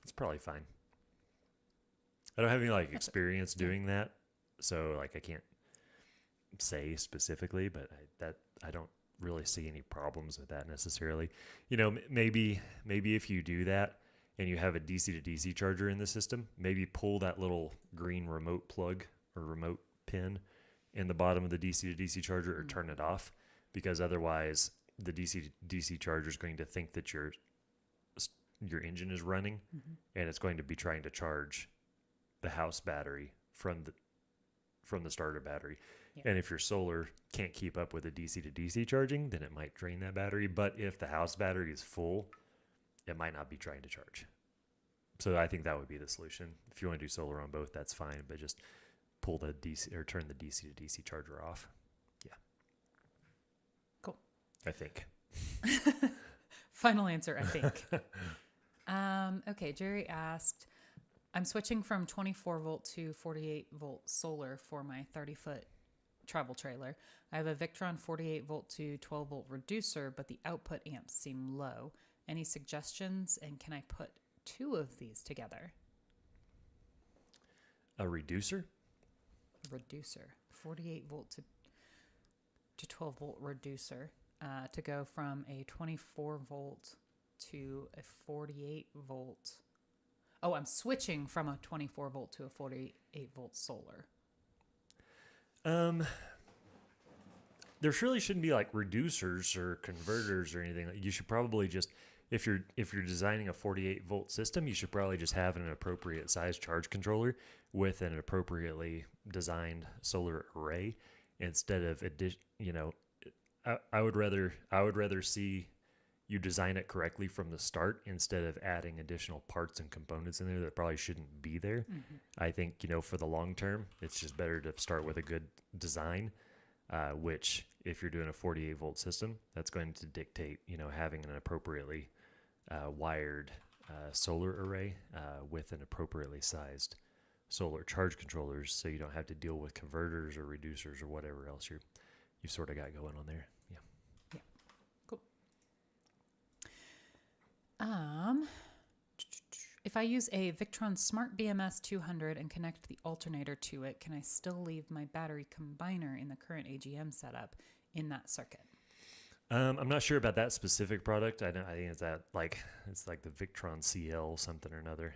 It's probably fine. I don't have any experience doing that, so I can't say specifically, but I don't really see any problems with that necessarily. Maybe if you do that and you have a DC to DC charger in the system, maybe pull that little green remote plug or remote pin in the bottom of the DC to DC charger or turn it off, because otherwise the DC to DC charger is going to think that your engine is running, and it's going to be trying to charge the house battery from the starter battery. Yeah. And if your solar can't keep up with the DC to DC charging, then it might drain that battery. But if the house battery is full, it might not be trying to charge. So I think that would be the solution. If you want to do solar on both, that's fine, but just pull the DC or turn the DC to DC charger off. Yeah. Cool. I think. Final answer, I think. Okay, Jerry asked, I'm switching from 24 volt to 48 volt solar for my 30-foot travel trailer. I have a Victron 48 volt to 12 volt reducer, but the output amps seem low. Any suggestions, and can I put two of these together? A reducer? Reducer. 48 volt to 12 volt reducer to go from a 24 volt to a 48 volt. Oh, I'm switching from a 24 volt to a 48 volt solar. There really shouldn't be like reducers or converters or anything. You should probably just, if you're designing a 48 volt system, you should probably just have an appropriate size charge controller with an appropriately designed solar array instead of I would rather see you design it correctly from the start instead of adding additional parts and components in there that probably shouldn't be there. I think, for the long term, it's just better to start with a good design, which if you're doing a 48 volt system, that's going to dictate, having an appropriately wired solar array with an appropriately sized solar charge controllers, so you don't have to deal with converters or reducers or whatever else you've sort of got going on there. Yeah. Yeah. Cool. If I use a Victron Smart BMS 200 and connect the alternator to it, can I still leave my battery combiner in the current AGM setup in that circuit? I'm not sure about that specific product. I think it's like the Victron CL something or another.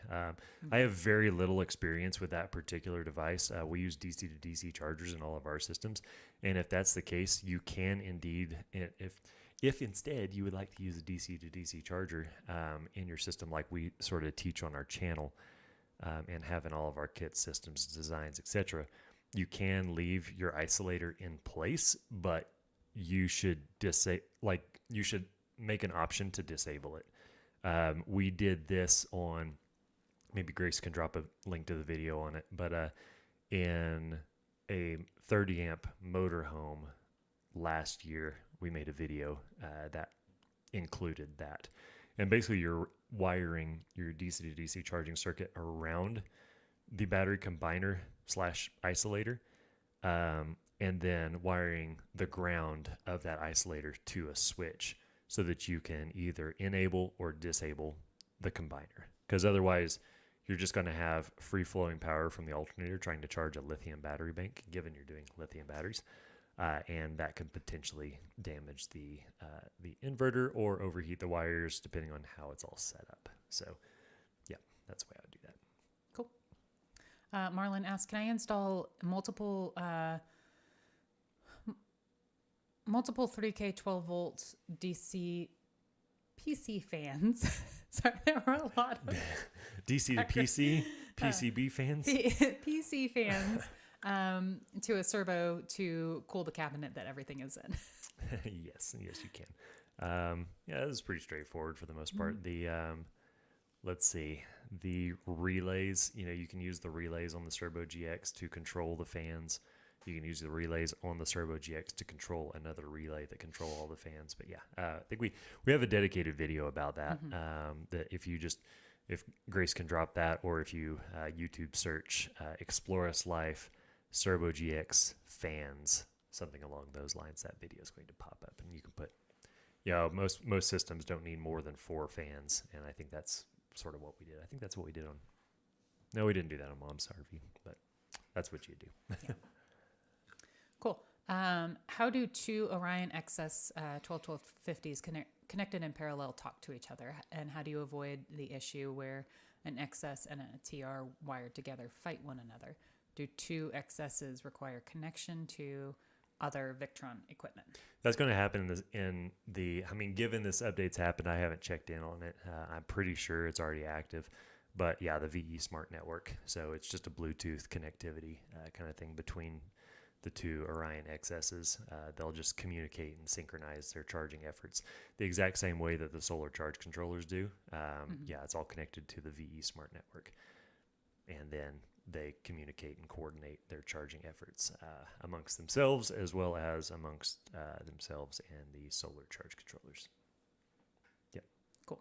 I have very little experience with that particular device. We use DC to DC chargers in all of our systems, and if that's the case, you can indeed, if instead you would like to use a DC to DC charger in your system, like we sort of teach on our channel and have in all of our kits, systems, designs, etc., you can leave your isolator in place, but you should make an option to disable it. We did this on, maybe Grace can drop a link to the video on it, but in a 30 amp motorhome last year, we made a video that included that. And basically you're wiring your DC to DC charging circuit around the battery combiner / isolator, and then wiring the ground of that isolator to a switch so that you can either enable or disable the combiner. Because otherwise, you're just going to have free-flowing power from the alternator trying to charge a lithium battery bank, given you're doing lithium batteries, and that could potentially damage the inverter or overheat the wires, depending on how it's all set up. So, yeah, that's the way I would do that. Cool. Marlon asks, can I install multiple 3K 12 volt DC PC fans? Sorry, there were a lot of DC to PC, PCB fans? PC fans to a servo to cool the cabinet that everything is in. Yes, you can. Yeah, this is pretty straightforward for the most part. The let's see, the relays, you can use the relays on the Servo GX to control the fans. You can use the relays on the Servo GX to control another relay that control all the fans. But yeah, I think we have a dedicated video about that. That if Grace can drop that, or if you YouTube search Exploris Life Servo GX fans, something along those lines, that video is going to pop up, and you can put. Most systems don't need more than 4 fans, and I think that's sort of what we did. I think that's what we did on. No, we didn't do that on Mom's RV, but that's what you do. Yeah. Cool. How do two Orion XS 1250s connected in parallel talk to each other? And how do you avoid the issue where an XS and a TR wired together fight one another? Do two XSs require connection to other Victron equipment? That's going to happen I mean, given this update's happened, I haven't checked in on it. I'm pretty sure it's already active. But yeah, the VE Smart Network. So it's just a Bluetooth connectivity kind of thing between the two Orion XSs. They'll just communicate and synchronize their charging efforts the exact same way that the solar charge controllers do. Yeah, it's all connected to the VE Smart Network. And then they communicate and coordinate their charging efforts amongst themselves, as well as amongst themselves and the solar charge controllers. Yep. Cool.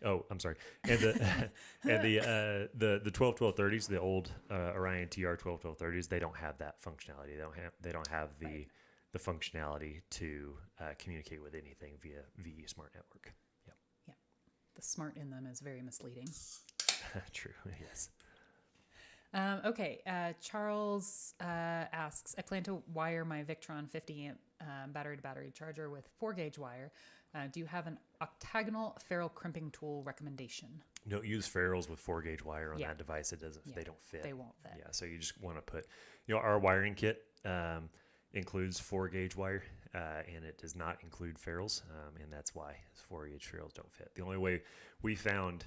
Oh, I'm sorry. And the 1230s, the old Orion TR 1230s, they don't have that functionality. They don't have the functionality to communicate with anything via VE Smart Network. Yep. Yeah. The smart in them is very misleading. True. Yes. Okay. Charles asks, I plan to wire my Victron 50 amp battery-to-battery charger with 4-gauge wire. Do you have an octagonal ferrule crimping tool recommendation? Don't use ferrules with 4-gauge wire on that device. It doesn't. Yeah, they don't fit. They won't fit. Yeah. So you just want to put, our wiring kit includes 4-gauge wire, and it does not include ferrules, and that's why 4-gauge ferrules don't fit. The only way we found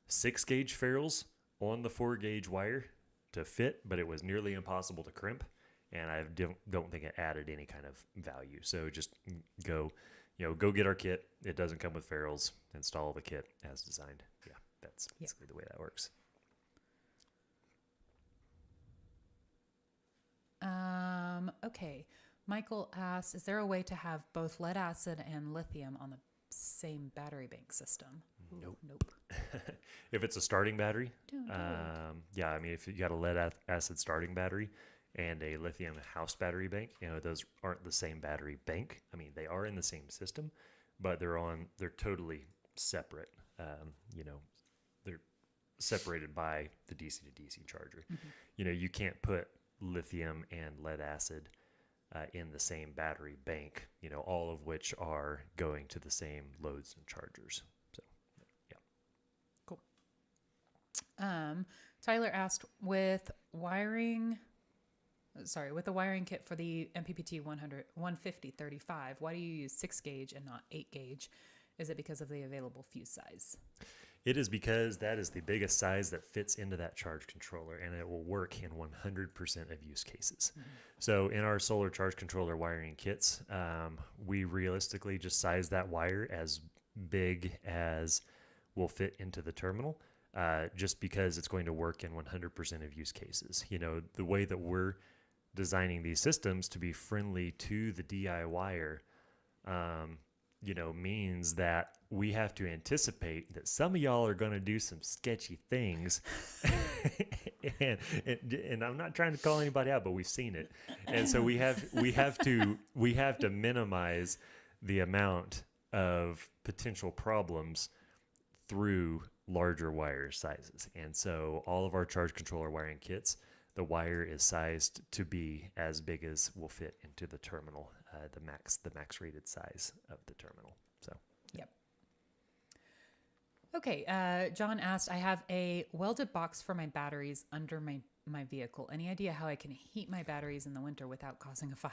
6-gauge ferrules on the 4-gauge wire to fit, but it was nearly impossible to crimp, and I don't think it added any kind of value. So just go get our kit. It doesn't come with ferrules. Install the kit as designed. Yeah, that's basically the way that works. Okay. Michael asks, is there a way to have both lead acid and lithium on the same battery bank system? Nope. Nope. If it's a starting battery, Don't do it. yeah, I mean, if you got a lead acid starting battery and a lithium house battery bank, those aren't the same battery bank. I mean, they are in the same system, but they're totally separate. They're separated by the DC to DC charger. Mm-hmm. You can't put lithium and lead acid in the same battery bank, all of which are going to the same loads and chargers. So, yeah. Cool. Tyler asked, with the wiring kit for the MPPT 15035, why do you use 6-gauge and not 8-gauge? Is it because of the available fuse size? It is because that is the biggest size that fits into that charge controller, and it will work in 100% of use cases. Mm-hmm. So in our solar charge controller wiring kits, we realistically just size that wire as big as will fit into the terminal, just because it's going to work in 100% of use cases. The way that we're designing these systems to be friendly to the DIYer, means that we have to anticipate that some of y'all are going to do some sketchy things. and I'm not trying to call anybody out, but we've seen it. And so we have to minimize the amount of potential problems through larger wire sizes. And so all of our charge controller wiring kits, the wire is sized to be as big as will fit into the terminal, the max rated size of the terminal. So, yep. Okay. John asked, I have a welded box for my batteries under my vehicle. Any idea how I can heat my batteries in the winter without causing a fire?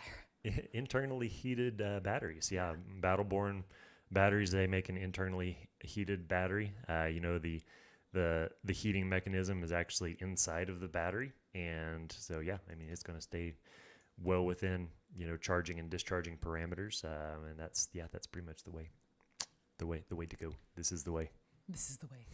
Internally heated batteries. Yeah. Battleborn batteries, they make an internally heated battery. The heating mechanism is actually inside of the battery. And so, yeah, I mean, it's going to stay well within, charging and discharging parameters. And that's pretty much the way to go. This is the way. This is the way.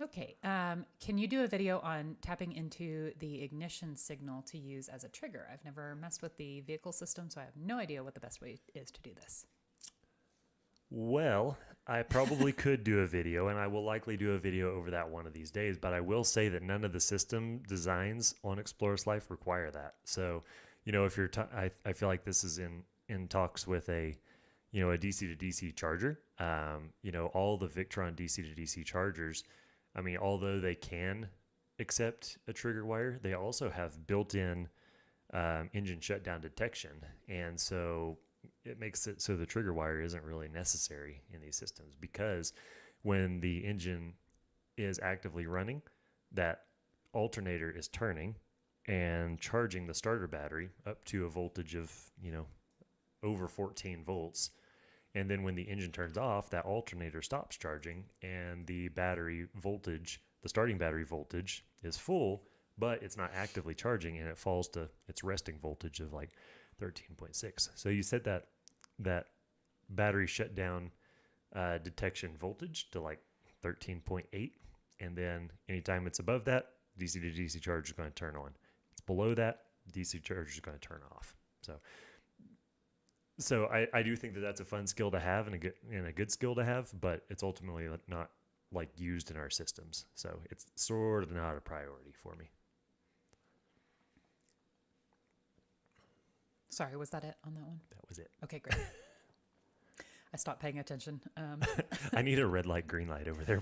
Okay. Can you do a video on tapping into the ignition signal to use as a trigger? I've never messed with the vehicle system, so I have no idea what the best way is to do this. Well, I probably could do a video, and I will likely do a video over that one of these days, but I will say that none of the system designs on Explorers Life require that. So, if you're, I feel like this is in talks with a DC to DC charger. All the Victron DC to DC chargers, I mean, although they can accept a trigger wire, they also have built-in engine shutdown detection. And so it makes it so the trigger wire isn't really necessary in these systems, because when the engine is actively running, that alternator is turning and charging the starter battery up to a voltage of, over 14 volts. And then when the engine turns off, that alternator stops charging and the battery voltage, the starting battery voltage, is full, but it's not actively charging, and it falls to its resting voltage of like 13.6. So you set that battery shutdown detection voltage to like 13.8, and then anytime it's above that, DC to DC charge is going to turn on. It's below that, DC charge is going to turn off. So I do think that that's a fun skill to have and a good skill to have, but it's ultimately not like used in our systems. So it's sort of not a priority for me. Sorry, was that it on that one? That was it. Okay, great. I stopped paying attention. I need a red light, green light over there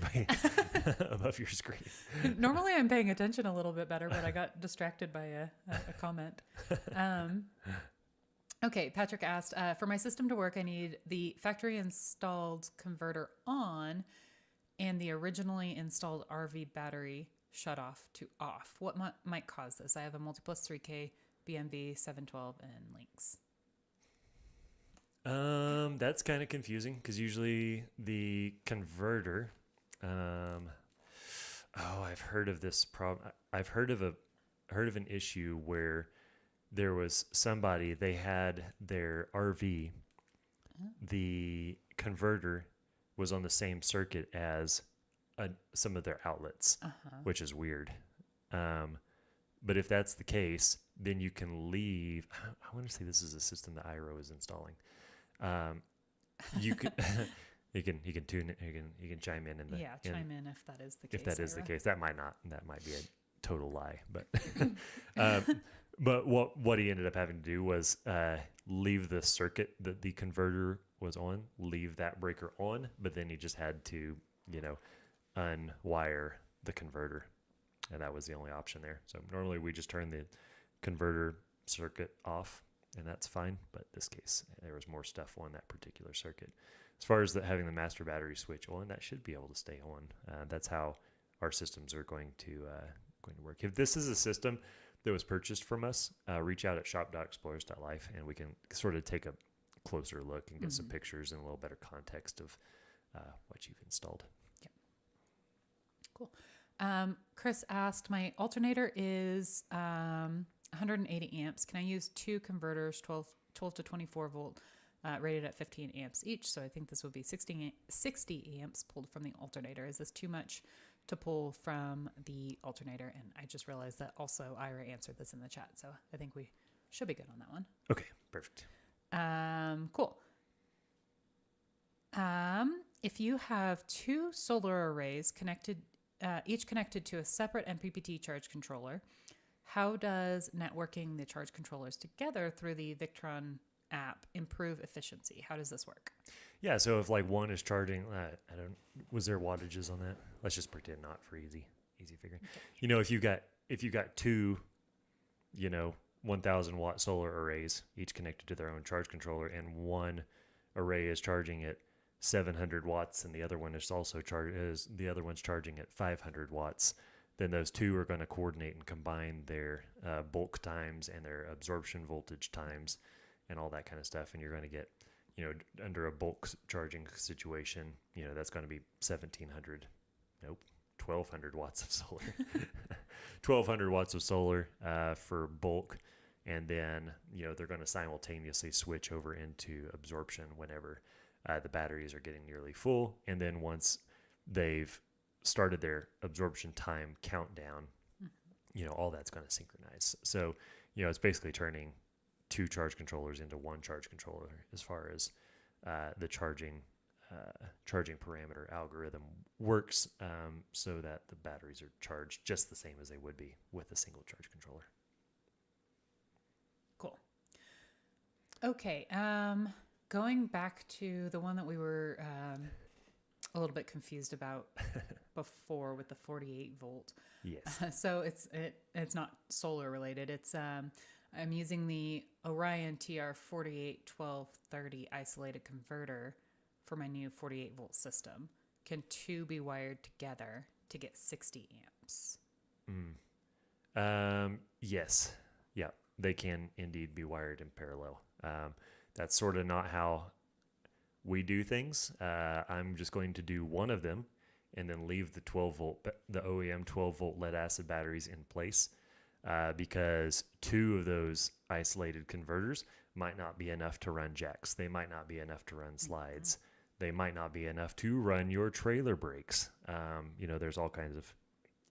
above your screen. Normally I'm paying attention a little bit better, but I got distracted by a comment. Okay, Patrick asked, for my system to work, I need the factory installed converter on and the originally installed RV battery shut off to off. What might cause this? I have a Multiplus 3K BMV 712 and links. That's kind of confusing, because usually the converter, I've heard of this problem. I've heard of an issue where there was somebody, they had their RV, the converter was on the same circuit as some of their outlets, which is weird. But if that's the case, then you can leave. I want to say this is a system that IRO is installing. You could, you can tune it. You can chime in chime in if that is the case. If that is the case, that might be a total lie, but but what he ended up having to do was leave the circuit that the converter was on, leave that breaker on, but then he just had to unwire the converter, and that was the only option there. So normally we just turn the converter circuit off, and that's fine. But this case, there was more stuff on that particular circuit. As far as having the master battery switch on, that should be able to stay on. That's how our systems are going to work. If this is a system that was purchased from us, reach out at shop.explorers.life, and we can sort of take a closer look and get some pictures and a little better context of what you've installed. Yep. Cool. Chris asked, my alternator is 180 amps. Can I use two converters, 12 to 24 volt, rated at 15 amps each? So I think this would be 60 amps pulled from the alternator. Is this too much to pull from the alternator? And I just realized that also Ira answered this in the chat, so I think we should be good on that one. Okay, perfect. Cool. If you have two solar arrays connected, each connected to a separate MPPT charge controller, how does networking the charge controllers together through the Victron app improve efficiency? How does this work? Yeah, so if like one is charging, was there wattages on that? Let's just pretend not for easy figuring. Okay. If you got two, 1,000 watt solar arrays, each connected to their own charge controller, and one array is charging at 700 watts, and the other one is also the other one's charging at 500 watts. Then those two are going to coordinate and combine their bulk times and their absorption voltage times and all that kind of stuff, and you're going to get, under a bulk charging situation, that's going to be 1,200 watts of solar. 1,200 watts of solar for bulk, and then they're going to simultaneously switch over into absorption whenever the batteries are getting nearly full, and then once they've started their absorption time countdown, all that's going to synchronize. So it's basically turning two charge controllers into one charge controller as far as the charging parameter algorithm works, so that the batteries are charged just the same as they would be with a single charge controller. Cool. Okay. Going back to the one that we were a little bit confused about before with the 48 volt. Yes. So it's not solar related. It's I'm using the Orion TR481230 isolated converter for my new 48 volt system. Can two be wired together to get 60 amps? Yes. Yeah, they can indeed be wired in parallel. That's sort of not how we do things. I'm just going to do one of them and then leave the 12 volt, the OEM 12 volt lead acid batteries in place, because two of those isolated converters might not be enough to run jacks. They might not be enough to run slides. They might not be enough to run your trailer brakes. There's all kinds of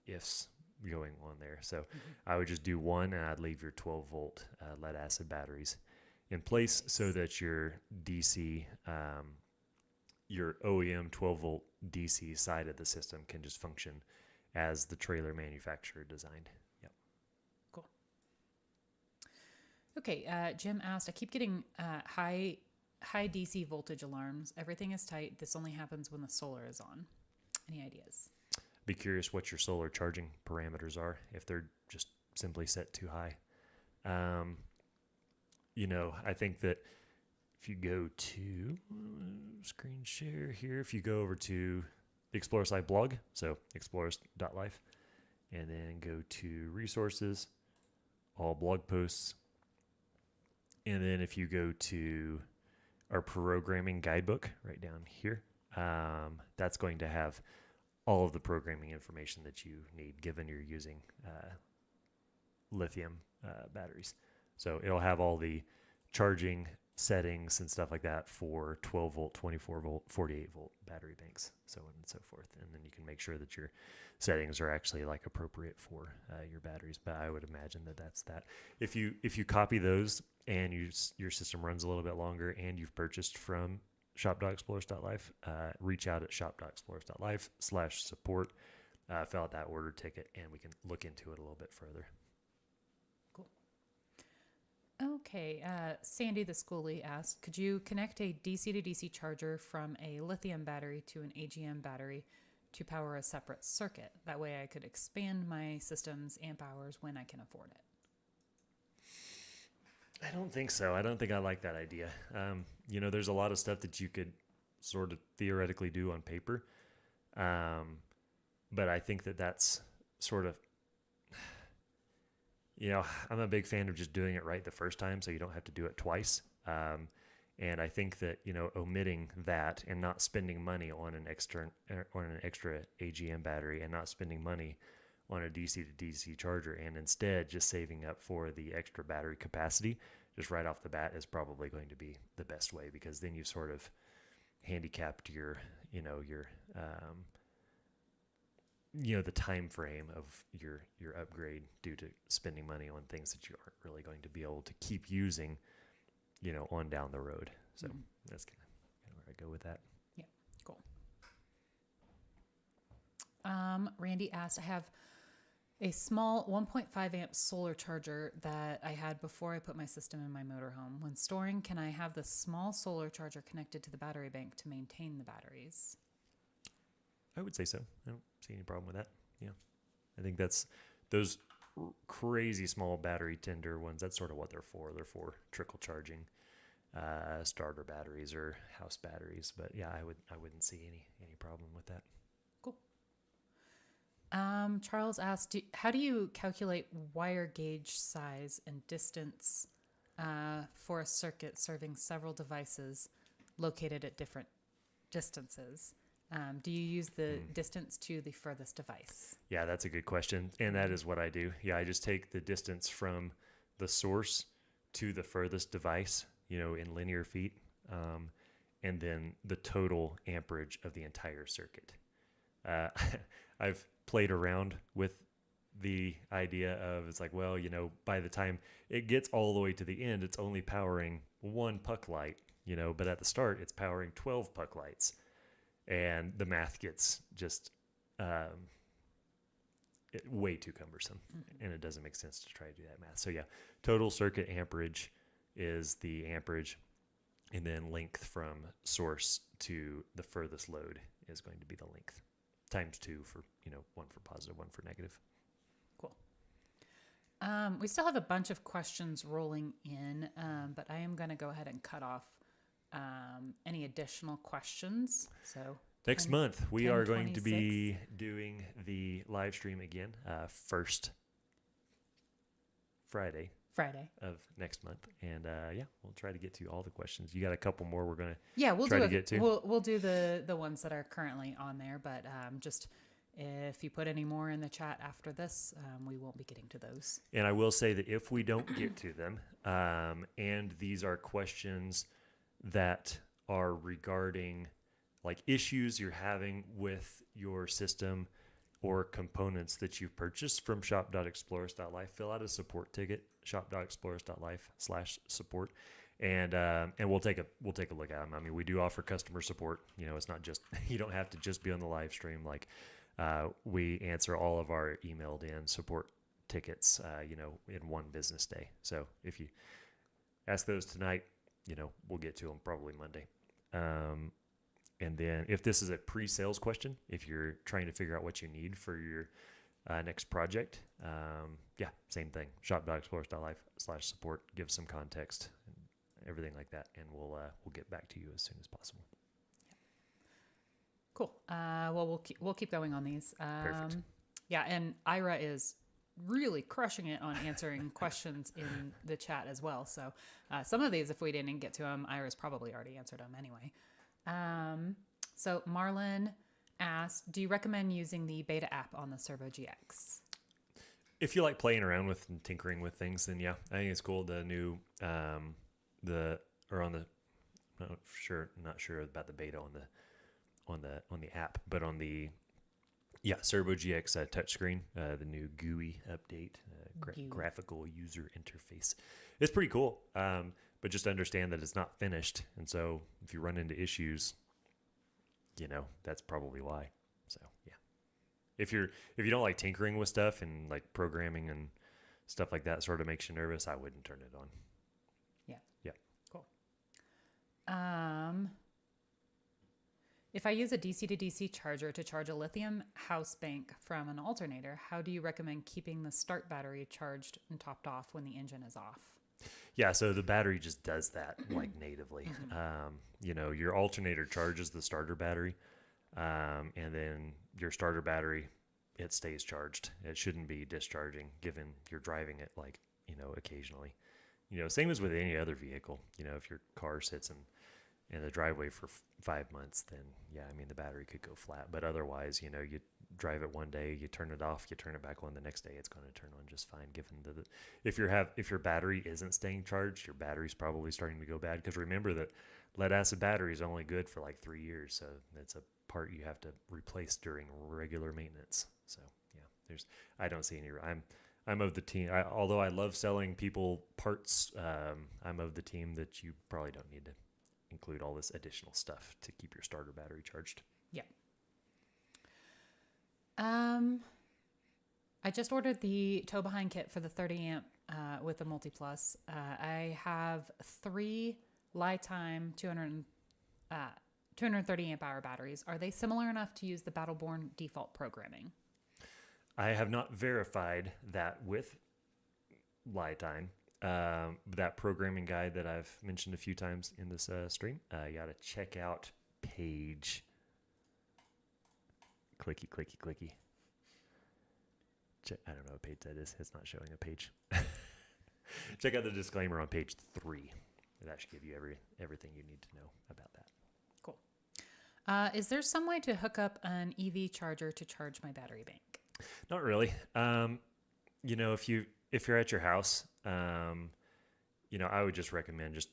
ifs going on there. So I would just do one, and I'd leave your 12 volt lead acid batteries in place so that your DC, your OEM 12 volt DC side of the system can just function as the trailer manufacturer designed. Yep. Cool. Okay. Jim asked, I keep getting high DC voltage alarms. Everything is tight. This only happens when the solar is on. Any ideas? Be curious what your solar charging parameters are, if they're just simply set too high. I think that if you go to screen share here, if you go over to the Explorer site blog, so explorers.life, and then go to resources, all blog posts, and then if you go to our programming guidebook right down here, that's going to have all of the programming information that you need, given you're using lithium batteries. So it'll have all the charging settings and stuff like that for 12 volt, 24 volt, 48 volt battery banks, so on and so forth. And then you can make sure that your settings are actually like appropriate for your batteries. But I would imagine that that's that. If you copy those and your system runs a little bit longer and you've purchased from shop.explorers.life, reach out at shop.explorers.life/support, fill out that order ticket, and we can look into it a little bit further. Cool. Okay. Sandy the schoolie asked, could you connect a DC to DC charger from a lithium battery to an AGM battery to power a separate circuit? That way I could expand my system's amp hours when I can afford it. I don't think so. I don't think I like that idea. There's a lot of stuff that you could sort of theoretically do on paper. But I think that that's sort of, I'm a big fan of just doing it right the first time so you don't have to do it twice. And I think that, omitting that and not spending money on an extra AGM battery and not spending money on a DC to DC charger, and instead just saving up for the extra battery capacity just right off the bat is probably going to be the best way, because then you sort of handicapped your the time frame of your upgrade due to spending money on things that you aren't really going to be able to keep using, on down the road. So that's kind of where I go with that. Yeah, cool. Randy asked, I have a small 1.5 amp solar charger that I had before I put my system in my motorhome. When storing, can I have the small solar charger connected to the battery bank to maintain the batteries? I would say so. I don't see any problem with that. Yeah. I think that's those crazy small battery tender ones. That's sort of what they're for. They're for trickle charging, starter batteries or house batteries. But yeah, I wouldn't see any problem with that. Cool. Charles asked, how do you calculate wire gauge size and distance for a circuit serving several devices located at different distances? Do you use the distance to the furthest device? Yeah, that's a good question. And that is what I do. Yeah, I just take the distance from the source to the furthest device, in linear feet, and then the total amperage of the entire circuit. I've played around with the idea of, it's like, well, by the time it gets all the way to the end, it's only powering one puck light, but at the start, it's powering 12 puck lights. And the math gets just way too cumbersome, and it doesn't make sense to try to do that math. So yeah, total circuit amperage is the amperage, and then length from source to the furthest load is going to be the length, times 2 for, one for positive, one for negative. Cool. We still have a bunch of questions rolling in, but I am going to go ahead and cut off any additional questions. So Next 10 month, we are going to 10:26. be doing the live stream again, first Friday of next month. And yeah, we'll try to get to all the questions. You got a couple more we're going to Yeah, we'll try do to get to. We'll do the ones that are currently on there, but just if you put any more in the chat after this, we won't be getting to those. And I will say that if we don't get to them, and these are questions that are regarding like issues you're having with your system or components that you've purchased from shop.explorers.life, fill out a support ticket, shop.explorers.life/support. And we'll take a look at them. I mean, we do offer customer support. You know, it's not just, you don't have to just be on the live stream. Like, we answer all of our emailed in support tickets, you know, in one business day. So if you ask those tonight, you know, we'll get to them probably Monday. And then if this is a pre-sales question, if you're trying to figure out what you need for your next project, yeah, same thing. Shop.explorers.life/support. Give some context and everything like that, and we'll get back to you as soon as possible. Cool. Well, we'll keep going on these. Perfect. Yeah, and Ira is really crushing it on answering questions in the chat as well. So some of these, if we didn't get to them, Ira's probably already answered them anyway. So Marlon asked, do you recommend using the beta app on the Servo GX? If you like playing around with and tinkering with things, then yeah, I think it's cool. The new, not sure about the beta on the app, but on the Servo GX touchscreen, the new GUI update, graphical user interface. It's pretty cool. But just understand that it's not finished, and so if you run into issues, you know, that's probably why. So yeah, if you don't like tinkering with stuff and like programming and stuff like that sort of makes you nervous, I wouldn't turn it on. Yeah. Cool. If I use a DC to DC charger to charge a lithium house bank from an alternator, how do you recommend keeping the start battery charged and topped off when the engine is off? Yeah, so the battery just does that like natively. You know, your alternator charges the starter battery, and then your starter battery, it stays charged. It shouldn't be discharging given you're driving it like, you know, occasionally. You know, same as with any other vehicle. You know, if your car sits in the driveway for 5 months, then yeah, I mean, the battery could go flat. But otherwise, you know, you drive it one day, you turn it off, you turn it back on the next day, it's going to turn on just fine. Given if your battery isn't staying charged, your battery's probably starting to go bad. Because remember that lead acid battery is only good for like 3 years, so that's a part you have to replace during regular maintenance. So yeah, I don't see any. I'm of the team. Although I love selling people parts, I'm of the team that you probably don't need to include all this additional stuff to keep your starter battery charged. Yeah. I just ordered the tow behind kit for the 30 amp with the Multi Plus. I have 3 Lifetime 230 amp hour batteries. Are they similar enough to use the Battleborn default programming? I have not verified that with Lifetime. That programming guide that I've mentioned a few times in this stream, you got to check out page. Clicky. I don't know what page that is. It's not showing a page. Check out the disclaimer on page 3. That should give you everything you need to know about that. Cool. Is there some way to hook up an EV charger to charge my battery bank? Not really. You know, if you're at your house, you know, I would just recommend just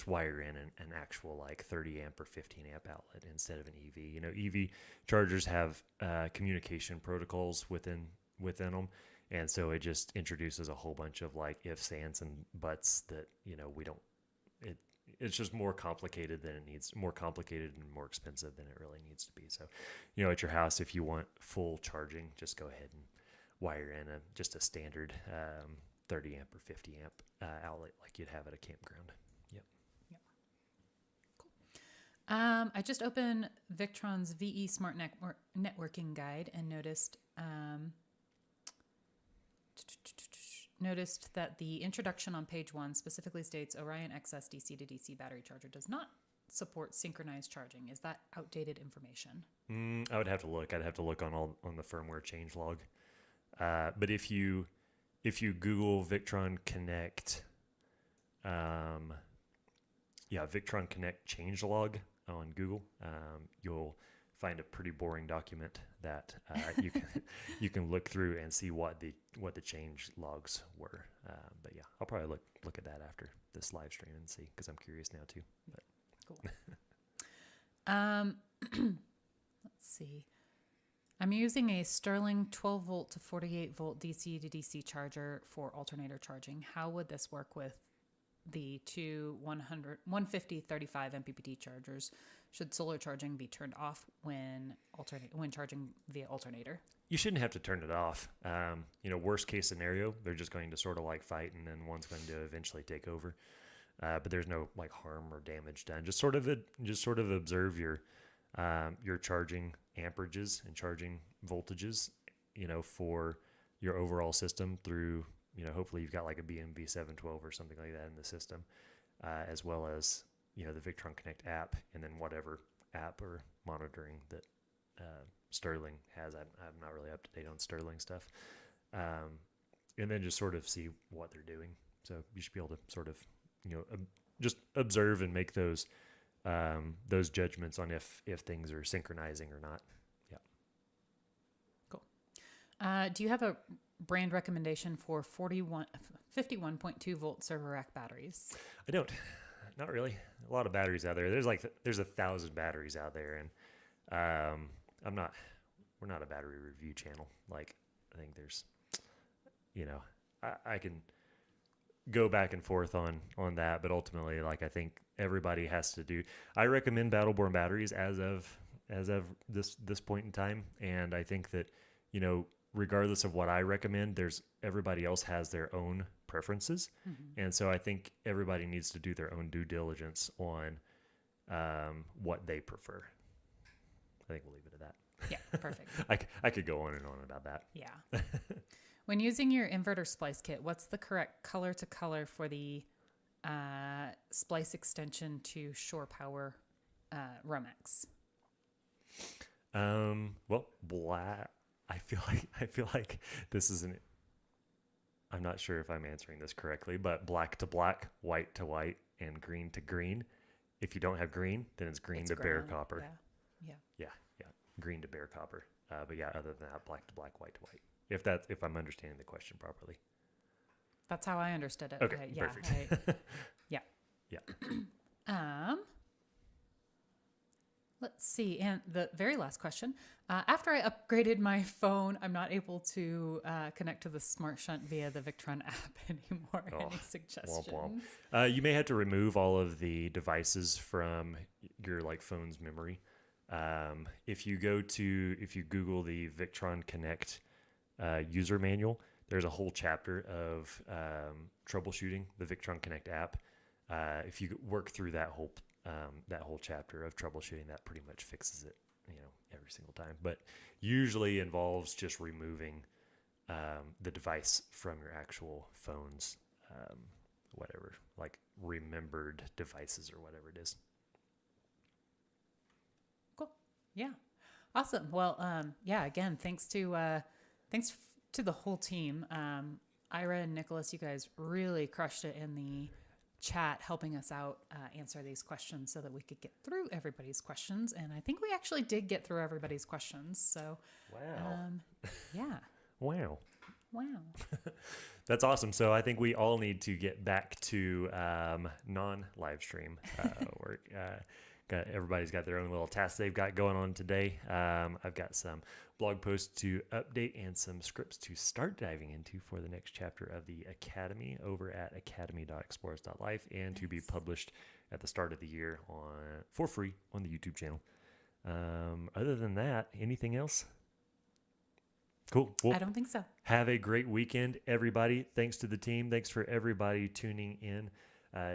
wire in an actual like 30 amp or 15 amp outlet instead of an EV. You know, EV chargers have communication protocols within them. And so it just introduces a whole bunch of like ifs, ands, and buts that, you know, it's just more complicated than it needs, more complicated and more expensive than it really needs to be. So, you know, at your house, if you want full charging, just go ahead and wire in just a standard 30 amp or 50 amp outlet like you'd have at a campground. Yep. Cool. I just opened Victron's VE Smart Networking Guide and noticed noticed that the introduction on page 1 specifically states Orion XS DC to DC battery charger does not support synchronized charging. Is that outdated information? I would have to look. I'd have to look on the firmware change log. But if you Google Victron Connect, Victron Connect change log on Google, you'll find a pretty boring document that you can look through and see what the change logs were. But yeah, I'll probably look at that after this live stream and see, because I'm curious now too. But cool. Let's see. I'm using a Sterling 12 volt to 48 volt DC to DC charger for alternator charging. How would this work with the two 150 35 MPPT chargers? Should solar charging be turned off when charging via alternator? You shouldn't have to turn it off. Worst case scenario, they're just going to sort of like fight, and then one's going to eventually take over. But there's no like harm or damage done. Just sort of observe your charging amperages and charging voltages, for your overall system through, hopefully you've got like a BMV 712 or something like that in the system, as well as, the Victron Connect app, and then whatever app or monitoring that Sterling has. I'm not really up to date on Sterling stuff. And then just sort of see what they're doing. So you should be able to sort of, just observe and make those judgments on if things are synchronizing or not. Yeah. Cool. Do you have a brand recommendation for 51.2 volt server rack batteries? I don't. Not really. A lot of batteries out there. There's 1,000 batteries out there, and we're not a battery review channel. Like, I think there's, I can go back and forth on that, but ultimately, like, I think everybody has to do. I recommend Battleborn batteries as of this point in time, and I think that, regardless of what I recommend, everybody else has their own preferences, and so I think everybody needs to do their own due diligence on what they prefer. I think we'll leave it at that. Yeah, perfect. I could go on and on about that. Yeah. When using your inverter splice kit, what's the correct color to color for the splice extension to Shore Power Romex? Well, black. I feel like this is I'm not sure if I'm answering this correctly, but black to black, white to white, and green to green. If you don't have green, then it's green to bare copper. Yeah. Green to bare copper. But yeah, other than that, black to black, white to white. If I'm understanding the question properly. That's how I understood it. Okay, perfect. Yeah. Yeah. Let's see. And the very last question. After I upgraded my phone, I'm not able to connect to the Smart Shunt via the Victron app anymore. Any suggestions? Womp womp. You may have to remove all of the devices from your phone's memory. If you Google the Victron Connect user manual, there's a whole chapter of troubleshooting the Victron Connect app. If you work through that whole chapter of troubleshooting, that pretty much fixes it, every single time. But usually involves just removing the device from your actual phone's whatever, like remembered devices or whatever it is. Cool. Yeah. Awesome. Well, again, thanks to the whole team. Ira and Nicholas, you guys really crushed it in the chat, helping us out answer these questions so that we could get through everybody's questions. And I think we actually did get through everybody's questions. So, wow. Yeah. Wow. That's awesome. So I think we all need to get back to non-live stream work. Everybody's got their own little tasks they've got going on today. I've got some blog posts to update and some scripts to start diving into for the next chapter of the Academy over at academy.explorers.life, and to be published at the start of the year for free on the YouTube channel. Other than that, anything else? Cool. Well, I don't think so. Have a great weekend, everybody. Thanks to the team. Thanks for everybody tuning in.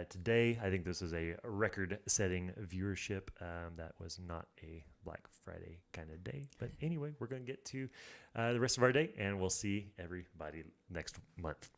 Today, I think this is a record-setting viewership. That was not a Black Friday kind of day. But anyway, we're going to get to the rest of our day, and we'll see everybody next month.